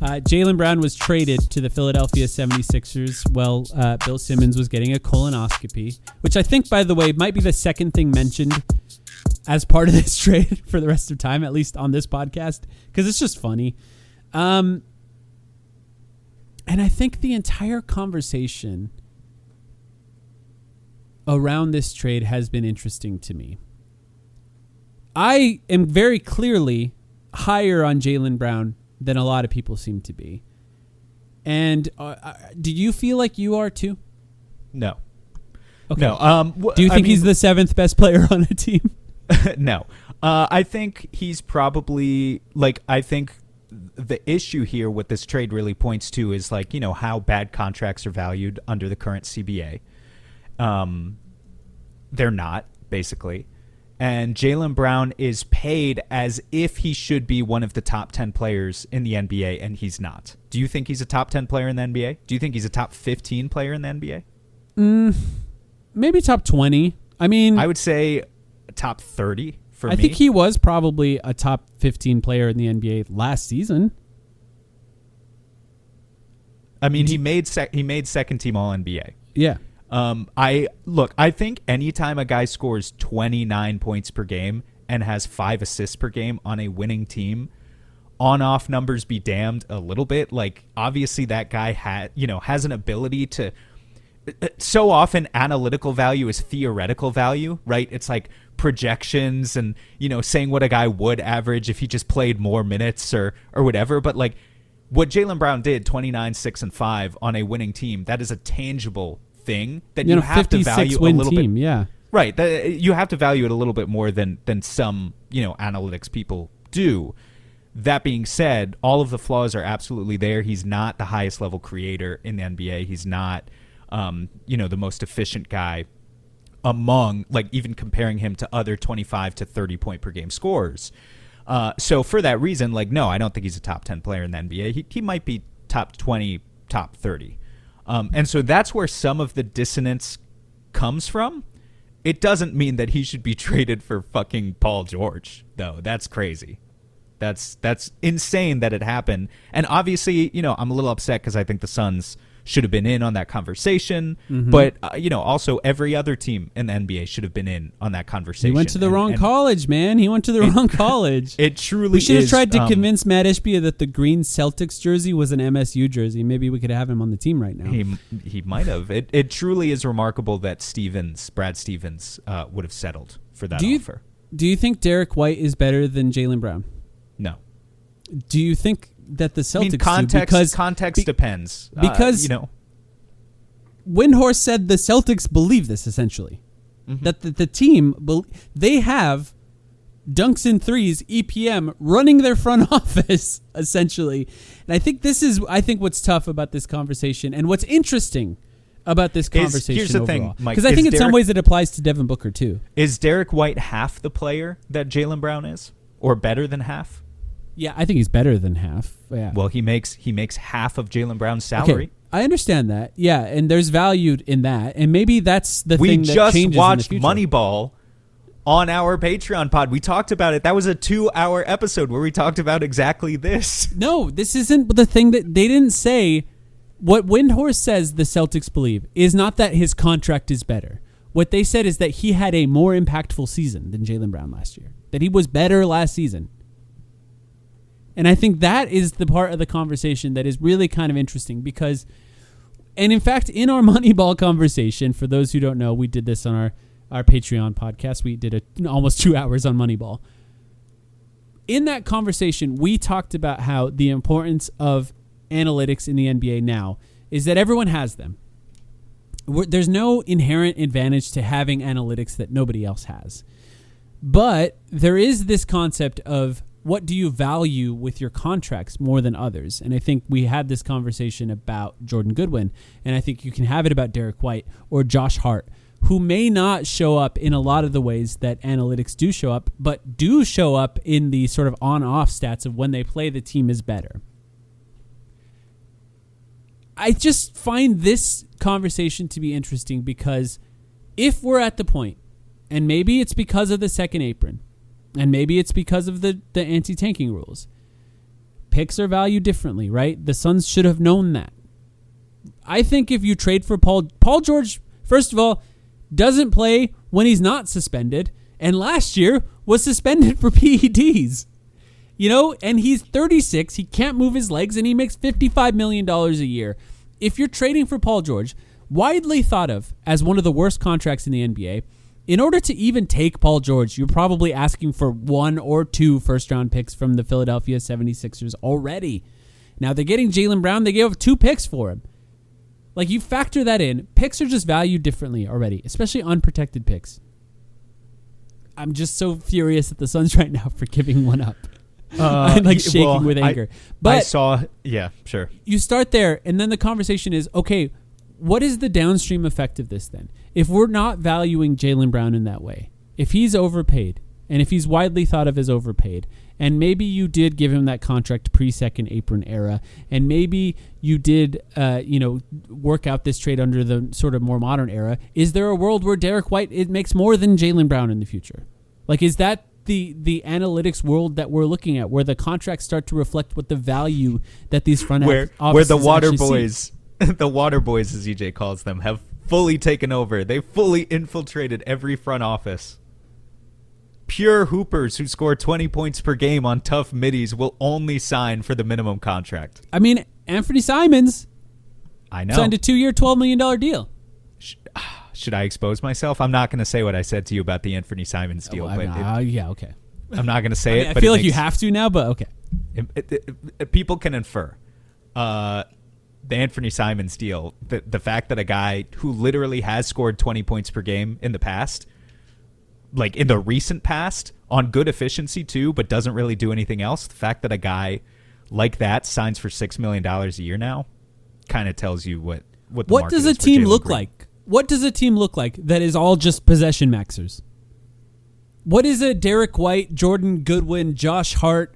Speaker 1: Jaylen Brown was traded to the Philadelphia 76ers while Bill Simmons was getting a colonoscopy, which I think, by the way, might be the second thing mentioned as part of this trade for the rest of time, at least on this podcast, because it's just funny. And I think the entire conversation around this trade has been interesting to me. I am very clearly higher on Jaylen Brown than a lot of people seem to be. And do you feel like you are too?
Speaker 2: No.
Speaker 1: Okay.
Speaker 2: No.
Speaker 1: Do you think he's the 7th best player on a team?
Speaker 2: No. I think he's probably, like, I think the issue here, what this trade really points to is, like, you know, how bad contracts are valued under the current CBA. They're not, basically. And Jaylen Brown is paid as if he should be one of the top 10 players in the NBA, and he's not. Do you think he's a top 10 player in the NBA? Do you think he's a top 15 player in the NBA?
Speaker 1: Maybe top 20. I mean,
Speaker 2: I would say top 30 for me.
Speaker 1: I think he was probably a top 15 player in the NBA last season.
Speaker 2: I mean, he made second team All NBA.
Speaker 1: Yeah.
Speaker 2: I think anytime a guy scores 29 points per game and has 5 assists per game on a winning team, on-off numbers be damned a little bit. Like, obviously that guy has an ability to. So often analytical value is theoretical value, right? It's like projections and, you know, saying what a guy would average if he just played more minutes or whatever. But, like, what Jaylen Brown did, 29, 6, and 5 on a winning team, that is a tangible thing that you have to value a little bit.
Speaker 1: Yeah.
Speaker 2: Right. You have to value it a little bit more than some, you know, analytics people do. That being said, all of the flaws are absolutely there. He's not the highest level creator in the NBA. He's not, the most efficient guy among, like, even comparing him to other 25 to 30 point per game scorers. So for that reason, like, no, I don't think he's a top 10 player in the NBA. He might be top 20, top 30. And so that's where some of the dissonance comes from. It doesn't mean that he should be traded for fucking Paul George, though. That's crazy. That's insane that it happened. And obviously, I'm a little upset because I think the Suns should have been in on that conversation. But, also every other team in the NBA should have been in on that conversation.
Speaker 1: He went to the wrong college, man. He went to the wrong college.
Speaker 2: It truly is.
Speaker 1: We should have tried to convince Matt Ishbia that the green Celtics jersey was an MSU jersey. Maybe we could have him on the team right now.
Speaker 2: He might have. It truly is remarkable that Brad Stevens, would have settled for that offer.
Speaker 1: Do you think Derek White is better than Jaylen Brown?
Speaker 2: No.
Speaker 1: Do you think that the Celtics
Speaker 2: context depends.
Speaker 1: Because Windhorst said the Celtics believe this, essentially. That the team, they have dunks and threes, EPM, running their front office, essentially. And I think what's tough about this conversation and what's interesting about this conversation
Speaker 2: here's the
Speaker 1: overall.
Speaker 2: thing, Mike.
Speaker 1: Because I think in some ways it applies to Devin Booker, too.
Speaker 2: Is Derek White half the player that Jaylen Brown is? Or better than half?
Speaker 1: Yeah, I think he's better than half. Yeah.
Speaker 2: Well, he makes half of Jaylen Brown's salary.
Speaker 1: Okay, I understand that. Yeah, and there's value in that. And maybe that's the thing that changes in the future.
Speaker 2: We just watched Moneyball on our Patreon pod. We talked about it. That was a 2-hour episode where we talked about exactly this.
Speaker 1: No, this isn't the thing that they didn't say. What Windhorst says the Celtics believe is not that his contract is better. What they said is that he had a more impactful season than Jaylen Brown last year. That he was better last season. And I think that is the part of the conversation that is really kind of interesting because, and in fact, in our Moneyball conversation, for those who don't know, we did this on our Patreon podcast. We did almost 2 hours on Moneyball. In that conversation, we talked about how the importance of analytics in the NBA now is that everyone has them. There's no inherent advantage to having analytics that nobody else has. But there is this concept of what do you value with your contracts more than others? And I think we had this conversation about Jordan Goodwin, and I think you can have it about Derek White or Josh Hart, who may not show up in a lot of the ways that analytics do show up, but do show up in the sort of on-off stats of when they play, the team is better. I just find this conversation to be interesting because if we're at the point, and maybe it's because of the second apron, and maybe it's because of the anti-tanking rules. Picks are valued differently, right? The Suns should have known that. I think if you trade for Paul George, first of all, doesn't play when he's not suspended, and last year was suspended for PEDs. And he's 36, he can't move his legs, and he makes $55 million a year. If you're trading for Paul George, widely thought of as one of the worst contracts in the NBA, in order to even take Paul George, you're probably asking for 1 or 2 first-round picks from the Philadelphia 76ers already. Now, they're getting Jaylen Brown. They gave up 2 picks for him. Like, you factor that in. Picks are just valued differently already, especially unprotected picks. I'm just so furious at the Suns right now for giving one up. I'm shaking with anger.
Speaker 2: Yeah, sure.
Speaker 1: You start there, and then the conversation is, okay, what is the downstream effect of this then? If we're not valuing Jaylen Brown in that way, if he's overpaid, and if he's widely thought of as overpaid, and maybe you did give him that contract pre-second apron era, and maybe you did, work out this trade under the sort of more modern era, is there a world where Derek White makes more than Jaylen Brown in the future? Like, is that the analytics world that we're looking at, where the contracts start to reflect what the value that these front offices
Speaker 2: where the water boys,
Speaker 1: see?
Speaker 2: The water boys, as EJ calls them, have fully taken over. They fully infiltrated every front office. Pure hoopers who score 20 points per game on tough middies will only sign for the minimum contract.
Speaker 1: I mean, Anthony Simons,
Speaker 2: I know,
Speaker 1: signed a 2-year, $12 million deal.
Speaker 2: Should I expose myself? I'm not going to say what I said to you about the Anthony Simons deal.
Speaker 1: Okay.
Speaker 2: I'm not going to say it.
Speaker 1: I feel like you have to now, but okay.
Speaker 2: People can infer. The Anthony Simons deal, the fact that a guy who literally has scored 20 points per game in the past, like in the recent past, on good efficiency too, but doesn't really do anything else, the fact that a guy like that signs for $6 million a year now kind of tells you what the
Speaker 1: what
Speaker 2: market
Speaker 1: does
Speaker 2: is
Speaker 1: a team
Speaker 2: for Jalen
Speaker 1: look
Speaker 2: Green.
Speaker 1: like? What does a team look like that is all just possession maxers? What is a Derek White, Jordan Goodwin, Josh Hart,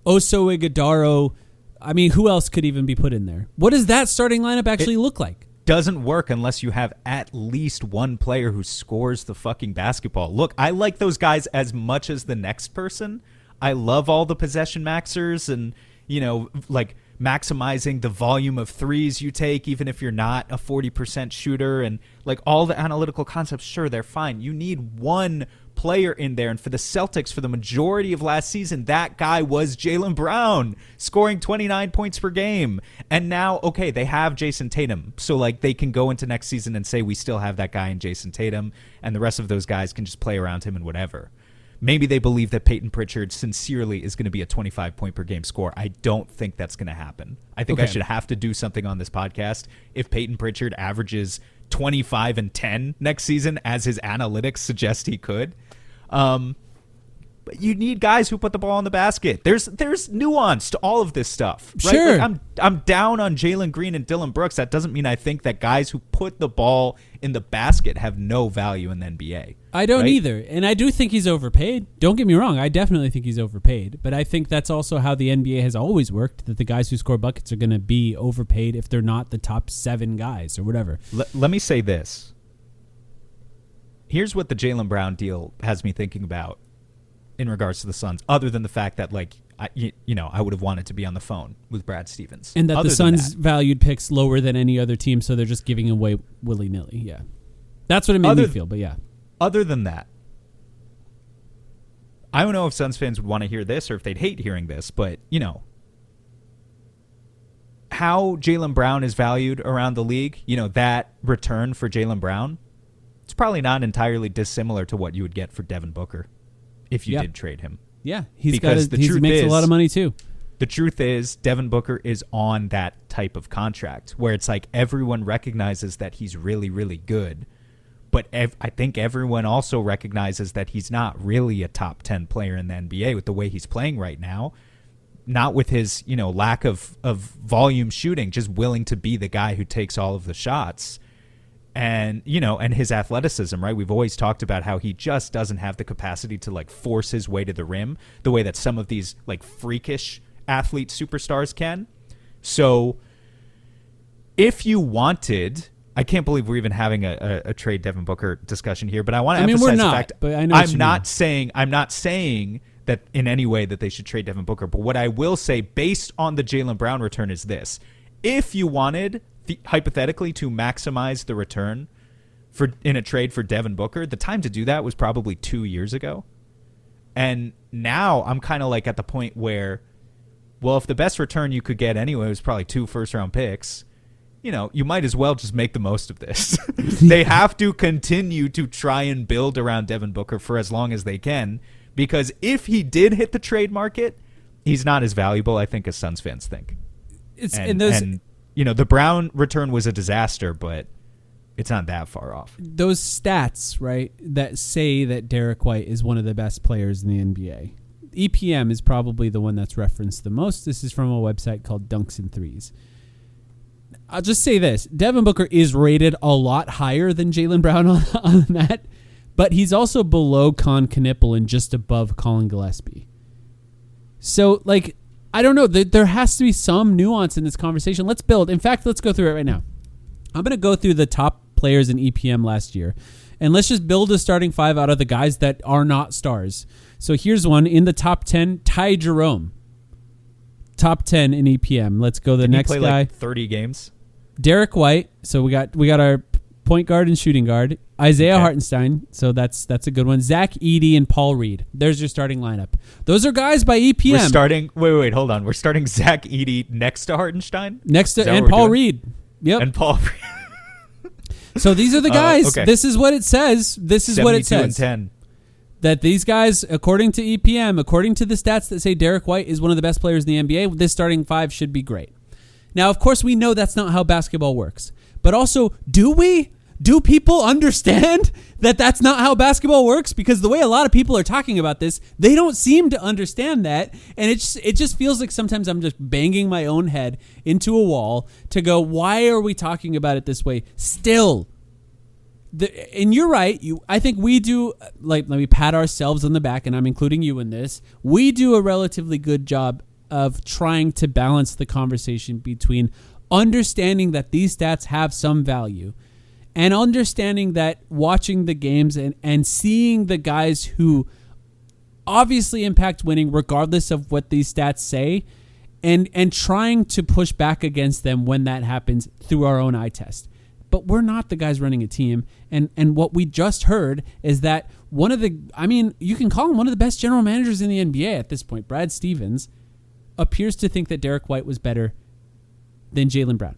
Speaker 1: Oso Ighodaro? I mean, who else could even be put in there? What does that starting lineup actually look like?
Speaker 2: Doesn't work unless you have at least one player who scores the fucking basketball. Look, I like those guys as much as the next person. I love all the possession maxers and, like maximizing the volume of threes you take, even if you're not a 40% shooter, and like all the analytical concepts. Sure, they're fine. You need one player in there. And for the Celtics, for the majority of last season, that guy was Jaylen Brown, scoring 29 points per game. And now, okay, they have Jason Tatum. So like they can go into next season and say, we still have that guy in Jason Tatum, and the rest of those guys can just play around him and whatever. Maybe they believe that Peyton Pritchard sincerely is going to be a 25 point per game scorer. I don't think that's going to happen. I think I should have to do something on this podcast if Peyton Pritchard averages 25 and 10 next season, as his analytics suggest he could. But you need guys who put the ball in the basket. There's nuance to all of this stuff, right?
Speaker 1: Sure.
Speaker 2: Like I'm down on Jalen Green and Dillon Brooks. That doesn't mean I think that guys who put the ball in the basket have no value in the NBA.
Speaker 1: I don't
Speaker 2: right?
Speaker 1: either. And I do think he's overpaid. Don't get me wrong. I definitely think he's overpaid. But I think that's also how the NBA has always worked, that the guys who score buckets are going to be overpaid if they're not the top 7 guys or whatever.
Speaker 2: Let me say this. Here's what the Jaylen Brown deal has me thinking about in regards to the Suns, other than the fact that, like, I would have wanted to be on the phone with Brad Stevens.
Speaker 1: And that
Speaker 2: other
Speaker 1: the Suns valued picks lower than any other team, so they're just giving away willy-nilly. Yeah. That's what it made me feel, but yeah.
Speaker 2: Other than that, I don't know if Suns fans would want to hear this or if they'd hate hearing this, but, how Jaylen Brown is valued around the league, that return for Jaylen Brown, it's probably not entirely dissimilar to what you would get for Devin Booker if you did trade him.
Speaker 1: Yeah,
Speaker 2: he makes
Speaker 1: a lot of money too.
Speaker 2: The truth is, Devin Booker is on that type of contract where it's like everyone recognizes that he's really, really good, but I think everyone also recognizes that he's not really a top 10 player in the NBA with the way he's playing right now. Not with his, lack of volume shooting, just willing to be the guy who takes all of the shots. And, and his athleticism, right? We've always talked about how he just doesn't have the capacity to, like, force his way to the rim the way that some of these, like, freakish athlete superstars can. So if you wanted, I can't believe we're even having a trade Devin Booker discussion here, but I want to emphasize the fact,
Speaker 1: but I know
Speaker 2: I'm not saying that in any way that they should trade Devin Booker. But what I will say based on the Jaylen Brown return is this. If you wanted, hypothetically, to maximize the return in a trade for Devin Booker, the time to do that was probably 2 years ago. And now I'm kind of like at the point where, well, if the best return you could get anyway was probably 2 first-round picks, you might as well just make the most of this. They have to continue to try and build around Devin Booker for as long as they can, because if he did hit the trade market, he's not as valuable, I think, as Suns fans think. The Brown return was a disaster, but it's not that far off.
Speaker 1: Those stats, right, that say that Derek White is one of the best players in the NBA. EPM is probably the one that's referenced the most. This is from a website called Dunks and Threes. I'll just say this. Devin Booker is rated a lot higher than Jaylen Brown on that, but he's also below Con Knippel and just above Colin Gillespie. So, like, I don't know. There has to be some nuance in this conversation. Let's build. In fact, let's go through it right now. I'm going to go through the top players in EPM last year, and let's just build a starting 5 out of the guys that are not stars. So here's one. In the top 10, Ty Jerome. Top 10 in EPM. Let's go the next
Speaker 2: play
Speaker 1: guy.
Speaker 2: Like 30 games.
Speaker 1: Derek White. So we got our point guard and shooting guard. Isaiah Hartenstein. So that's a good one. Zach Edey and Paul Reed. There's your starting lineup. Those are guys by EPM.
Speaker 2: We're starting. Wait, hold on. We're starting Zach Edey next to Hartenstein.
Speaker 1: And Paul Reed. Yep.
Speaker 2: And Paul Reed.
Speaker 1: So these are the guys.
Speaker 2: Okay.
Speaker 1: This is what it says. This is what it says.
Speaker 2: 72 and 10.
Speaker 1: That these guys, according to EPM, according to the stats that say Derek White is one of the best players in the NBA, this starting 5 should be great. Now, of course, we know that's not how basketball works. But also, do we? Do people understand that that's not how basketball works? Because the way a lot of people are talking about this, they don't seem to understand that. And it just feels like sometimes I'm just banging my own head into a wall to go, why are we talking about it this way still? And you're right. I think we do, like, let me pat ourselves on the back, and I'm including you in this. We do a relatively good job of trying to balance the conversation between understanding that these stats have some value and understanding that watching the games and seeing the guys who obviously impact winning regardless of what these stats say, and trying to push back against them when that happens through our own eye test. But we're not the guys running a team. And what we just heard is that you can call him one of the best general managers in the NBA at this point, Brad Stevens, appears to think that Derek White was better than Jaylen Brown.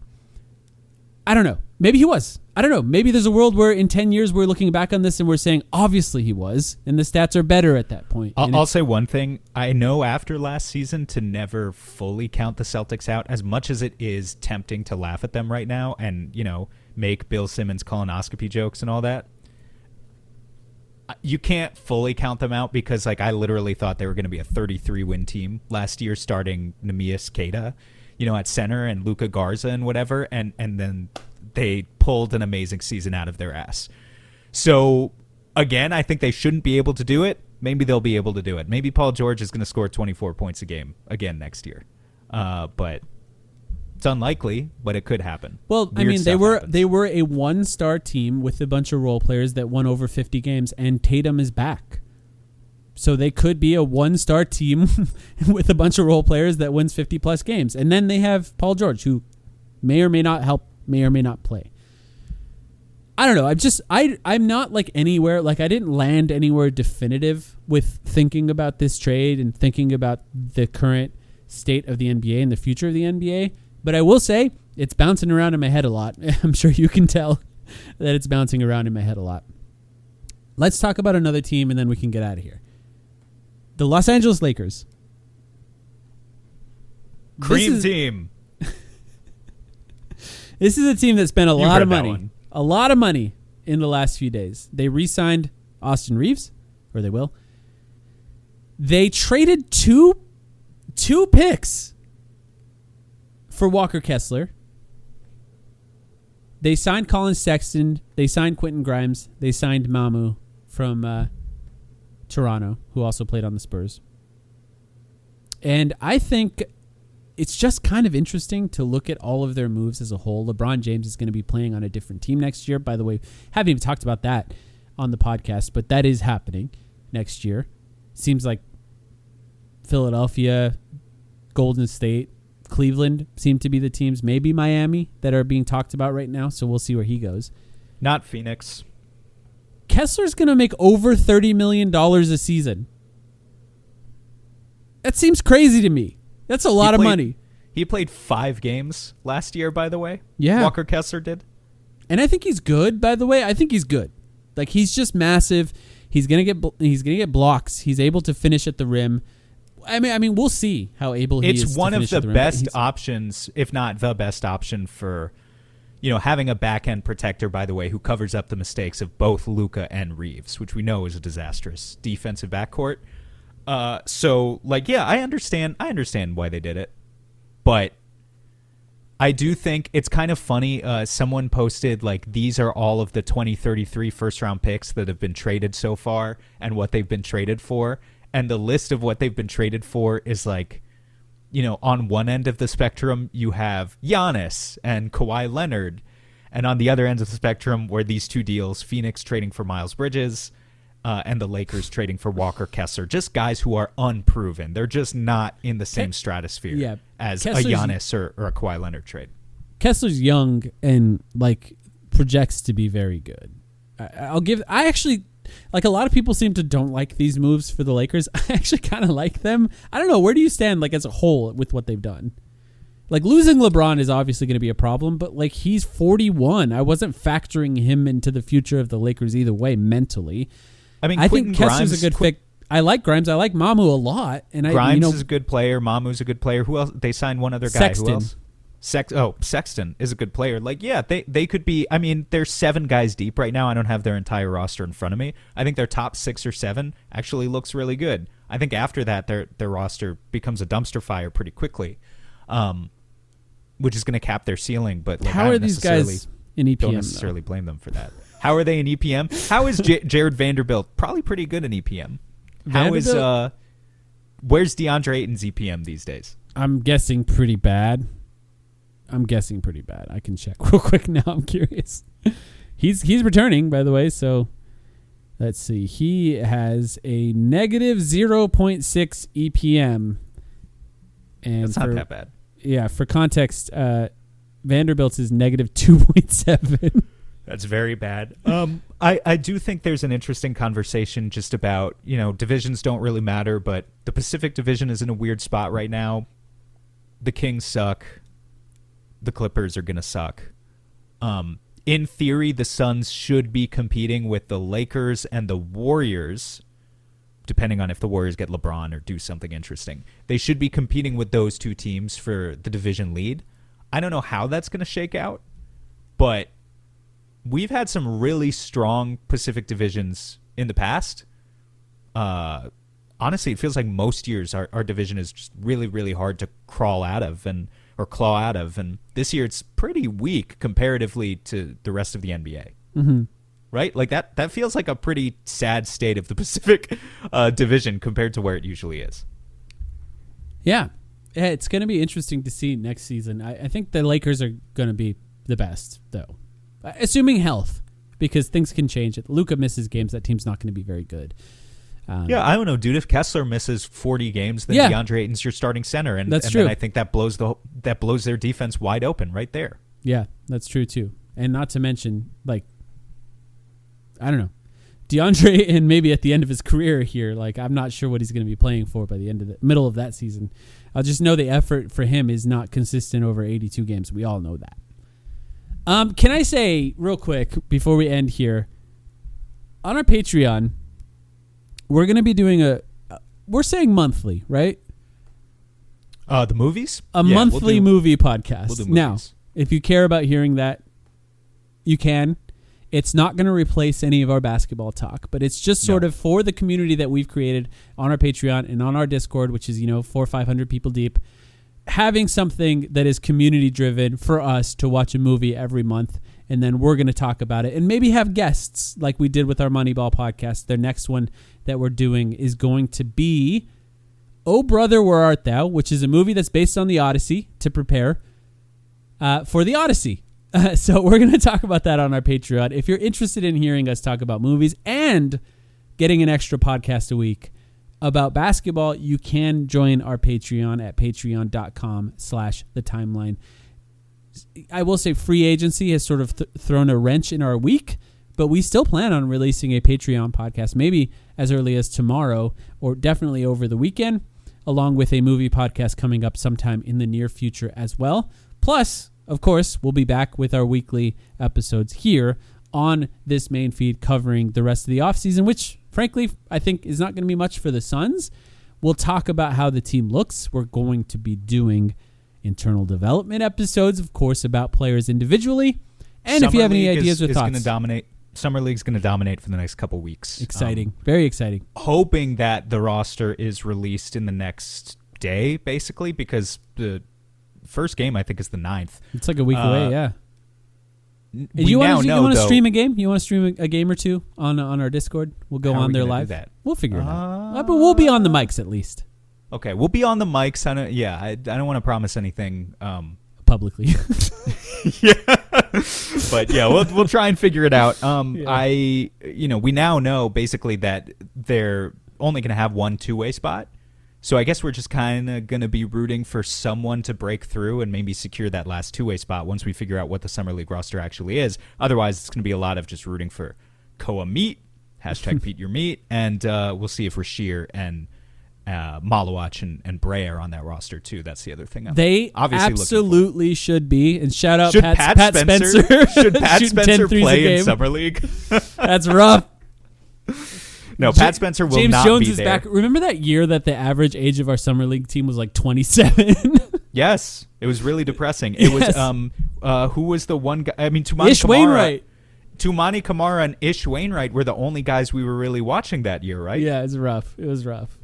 Speaker 1: I don't know. Maybe he was. I don't know. Maybe there's a world where in 10 years we're looking back on this and we're saying, obviously he was, and the stats are better at that point.
Speaker 2: I'll say one thing. I know after last season to never fully count the Celtics out, as much as it is tempting to laugh at them right now and, make Bill Simmons colonoscopy jokes and all that. You can't fully count them out because, I literally thought they were going to be a 33-win team last year starting Neemias Queta, at center and Luka Garza and whatever, and then they pulled an amazing season out of their ass. So, again, I think they shouldn't be able to do it. Maybe they'll be able to do it. Maybe Paul George is going to score 24 points a game again next year. But it's unlikely, but it could happen.
Speaker 1: Well, they were a one-star team with a bunch of role players that won over 50 games, and Tatum is back. So they could be a one-star team with a bunch of role players that wins 50-plus games. And then they have Paul George, who may or may not help, may or may not play. I don't know. I'm not anywhere. I didn't land anywhere definitive with thinking about this trade and thinking about the current state of the NBA and the future of the NBA. But I will say it's bouncing around in my head a lot. I'm sure you can tell that it's bouncing around in my head a lot. Let's talk about another team and then we can get out of here. The Los Angeles Lakers.
Speaker 2: Cream team.
Speaker 1: This is a team that spent a lot of money in the last few days. They re-signed Austin Reeves, or they will. They traded two picks for Walker Kessler. They signed Colin Sexton. They signed Quentin Grimes. They signed Mamu from Toronto, who also played on the Spurs. And I think it's just kind of interesting to look at all of their moves as a whole. LeBron James is going to be playing on a different team next year. By the way, haven't even talked about that on the podcast, but that is happening next year. Seems like Philadelphia, Golden State, Cleveland seem to be the teams, maybe Miami, that are being talked about right now. So we'll see where he goes.
Speaker 2: Not Phoenix.
Speaker 1: Kessler's going to make over $30 million a season. That seems crazy to me. That's a lot of money.
Speaker 2: He played 5 games last year, by the way.
Speaker 1: Yeah.
Speaker 2: Walker Kessler did.
Speaker 1: And I think he's good, by the way. I think he's good. He's just massive. He's going to get blocks. He's able to finish at the rim. I mean, we'll see how able he is.
Speaker 2: It's one of the best options, if not the best option for having a back-end protector, by the way, who covers up the mistakes of both Luka and Reeves, which we know is a disastrous defensive backcourt. I understand why they did it. But I do think it's kind of funny. Someone posted, these are all of the 2033 first-round picks that have been traded so far and what they've been traded for. And the list of what they've been traded for is on one end of the spectrum, you have Giannis and Kawhi Leonard. And on the other end of the spectrum were these 2 deals, Phoenix trading for Miles Bridges and the Lakers trading for Walker Kessler. Just guys who are unproven. They're just not in the same stratosphere as
Speaker 1: Kessler's,
Speaker 2: a Giannis or a Kawhi Leonard trade.
Speaker 1: Kessler's young and projects to be very good. I actually... a lot of people seem to don't like these moves for the Lakers. I actually kind of like them. I don't know. Where do you stand as a whole with what they've done? Losing LeBron is obviously going to be a problem, but he's 41. I wasn't factoring him into the future of the Lakers either way mentally. I think Kessler's a good pick. I like Grimes. I like Mamu a lot. And
Speaker 2: Grimes is a good player. Mamu's a good player. Who else? They signed one other guy.
Speaker 1: Sexton.
Speaker 2: Who else? Sexton is a good player. They could be. I mean, they're 7 guys deep right now. I don't have their entire roster in front of me. I think their top 6 or 7 actually looks really good. I think after that, their roster becomes a dumpster fire pretty quickly, which is going to cap their ceiling. But
Speaker 1: how are these guys in EPM?
Speaker 2: Don't necessarily blame them for that. How are they in EPM? How is Jared Vanderbilt? Probably pretty good in EPM. How is where's DeAndre Ayton's EPM these days?
Speaker 1: I'm guessing pretty bad. I can check real quick now. I'm curious. He's returning, by the way, so Let's see. He has a negative 0.6 EPM. And
Speaker 2: That's not that bad.
Speaker 1: Yeah, for context, Vanderbilt's is negative 2.7.
Speaker 2: That's very bad. I do think there's an interesting conversation just about, divisions don't really matter, but the Pacific Division is in a weird spot right now. The Kings suck. The Clippers are going to suck. In theory, the Suns should be competing with the Lakers and the Warriors, depending on if the Warriors get LeBron or do something interesting. They should be competing with those two teams for the division lead. I don't know how that's going to shake out, but we've had some really strong Pacific divisions in the past. Honestly, it feels like most years our division is just really, really hard to crawl out of or claw out of. And this year it's pretty weak comparatively to the rest of the NBA.
Speaker 1: Mm-hmm.
Speaker 2: Right? Like that feels like a pretty sad state of the Pacific division compared to where it usually is.
Speaker 1: Yeah. It's going to be interesting to see next season. I think the Lakers are going to be the best, though. Assuming health, because things can change. If Luka misses games, that team's not going to be very good.
Speaker 2: Yeah, I don't know, dude. If Kessler misses 40 games, then DeAndre Ayton's your starting center, and
Speaker 1: that's
Speaker 2: and
Speaker 1: true.
Speaker 2: Then I think that blows their defense wide open right there.
Speaker 1: Yeah, that's true too. And not to mention, like, I don't know, DeAndre, and maybe at the end of his career here, like, I'm not sure what he's going to be playing for by the end of the middle of that season. I'll just know the effort for him is not consistent over 82 games. We all know that. Can I say real quick before we end here, on our Patreon, we're going to be doing we're saying monthly, right?
Speaker 2: The movies?
Speaker 1: Monthly movie podcast.
Speaker 2: We'll do movies.
Speaker 1: Now, if you care about hearing that, you can. It's not going to replace any of our basketball talk, but it's just sort of for the community that we've created on our Patreon and on our Discord, which is, 400 or 500 people deep. Having something that is community driven for us to watch a movie every month, and then we're going to talk about it and maybe have guests like we did with our Moneyball podcast. Their next one that we're doing is going to be Oh Brother, Where Art Thou?, which is a movie that's based on the Odyssey to prepare for the Odyssey. So we're going to talk about that on our Patreon. If you're interested in hearing us talk about movies and getting an extra podcast a week about basketball, you can join our Patreon at patreon.com/thetimeline. I will say free agency has sort of thrown a wrench in our week, but we still plan on releasing a Patreon podcast maybe as early as tomorrow or definitely over the weekend, along with a movie podcast coming up sometime in the near future as well. Plus, of course, we'll be back with our weekly episodes here on this main feed covering the rest of the offseason, which, frankly, I think is not going to be much for the Suns. We'll talk about how the team looks. We're going to be doing internal development episodes, of course, about players individually. And if you have any ideas or thoughts.
Speaker 2: Summer League's going to dominate for the next couple weeks.
Speaker 1: Exciting. Very exciting.
Speaker 2: Hoping that the roster is released in the next day, basically, because the first game, I think, is the 9th.
Speaker 1: It's like a week away, yeah.
Speaker 2: You want
Speaker 1: to stream a game? You want to stream a game or two on our Discord? We'll go on there live. We'll figure it out. But we'll be on the mics at least.
Speaker 2: Okay, we'll be on the mics. I don't want to promise anything
Speaker 1: publicly.
Speaker 2: Yeah, but yeah, we'll try and figure it out. We now know basically that they're only going to have one two-way spot. So I guess we're just kind of going to be rooting for someone to break through and maybe secure that last two-way spot once we figure out what the Summer League roster actually is. Otherwise, it's going to be a lot of just rooting for Koa Meat, # Pete Your Meat, and we'll see if Rasheer and Malawach and Bray are on that roster too. That's the other thing.
Speaker 1: They absolutely should be. And shout out Pat
Speaker 2: Spencer. Should Pat Spencer play in Summer League?
Speaker 1: That's rough.
Speaker 2: No, Pat Spencer will
Speaker 1: James
Speaker 2: not
Speaker 1: Jones
Speaker 2: be
Speaker 1: is
Speaker 2: there.
Speaker 1: Back. Remember that year that the average age of our Summer League team was like 27?
Speaker 2: Yes. It was really depressing. It was who was the one guy? I mean,
Speaker 1: Wainwright.
Speaker 2: Tumani Kamara and Ish Wainwright were the only guys we were really watching that year, right?
Speaker 1: Yeah, it was rough. It was rough.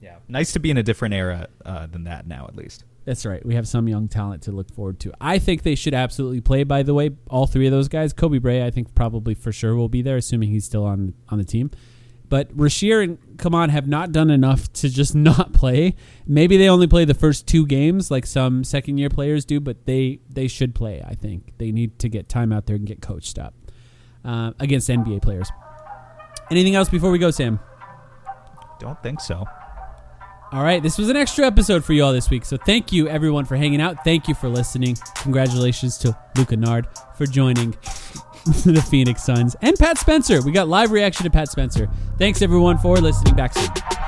Speaker 2: Yeah. Nice to be in a different era than that now, at least.
Speaker 1: That's right. We have some young talent to look forward to. I think they should absolutely play, by the way, all three of those guys. Kobe Bray, I think probably for sure will be there, assuming he's still on the team. But Rasheer and Kaman have not done enough to just not play. Maybe they only play the first two games like some second-year players do, but they should play, I think. They need to get time out there and get coached up against NBA players. Anything else before we go, Sam?
Speaker 2: Don't think so.
Speaker 1: All right, this was an extra episode for you all this week. So thank you, everyone, for hanging out. Thank you for listening. Congratulations to Luca Nard for joining the Phoenix Suns. And Pat Spencer. We got live reaction to Pat Spencer. Thanks, everyone, for listening. Back soon.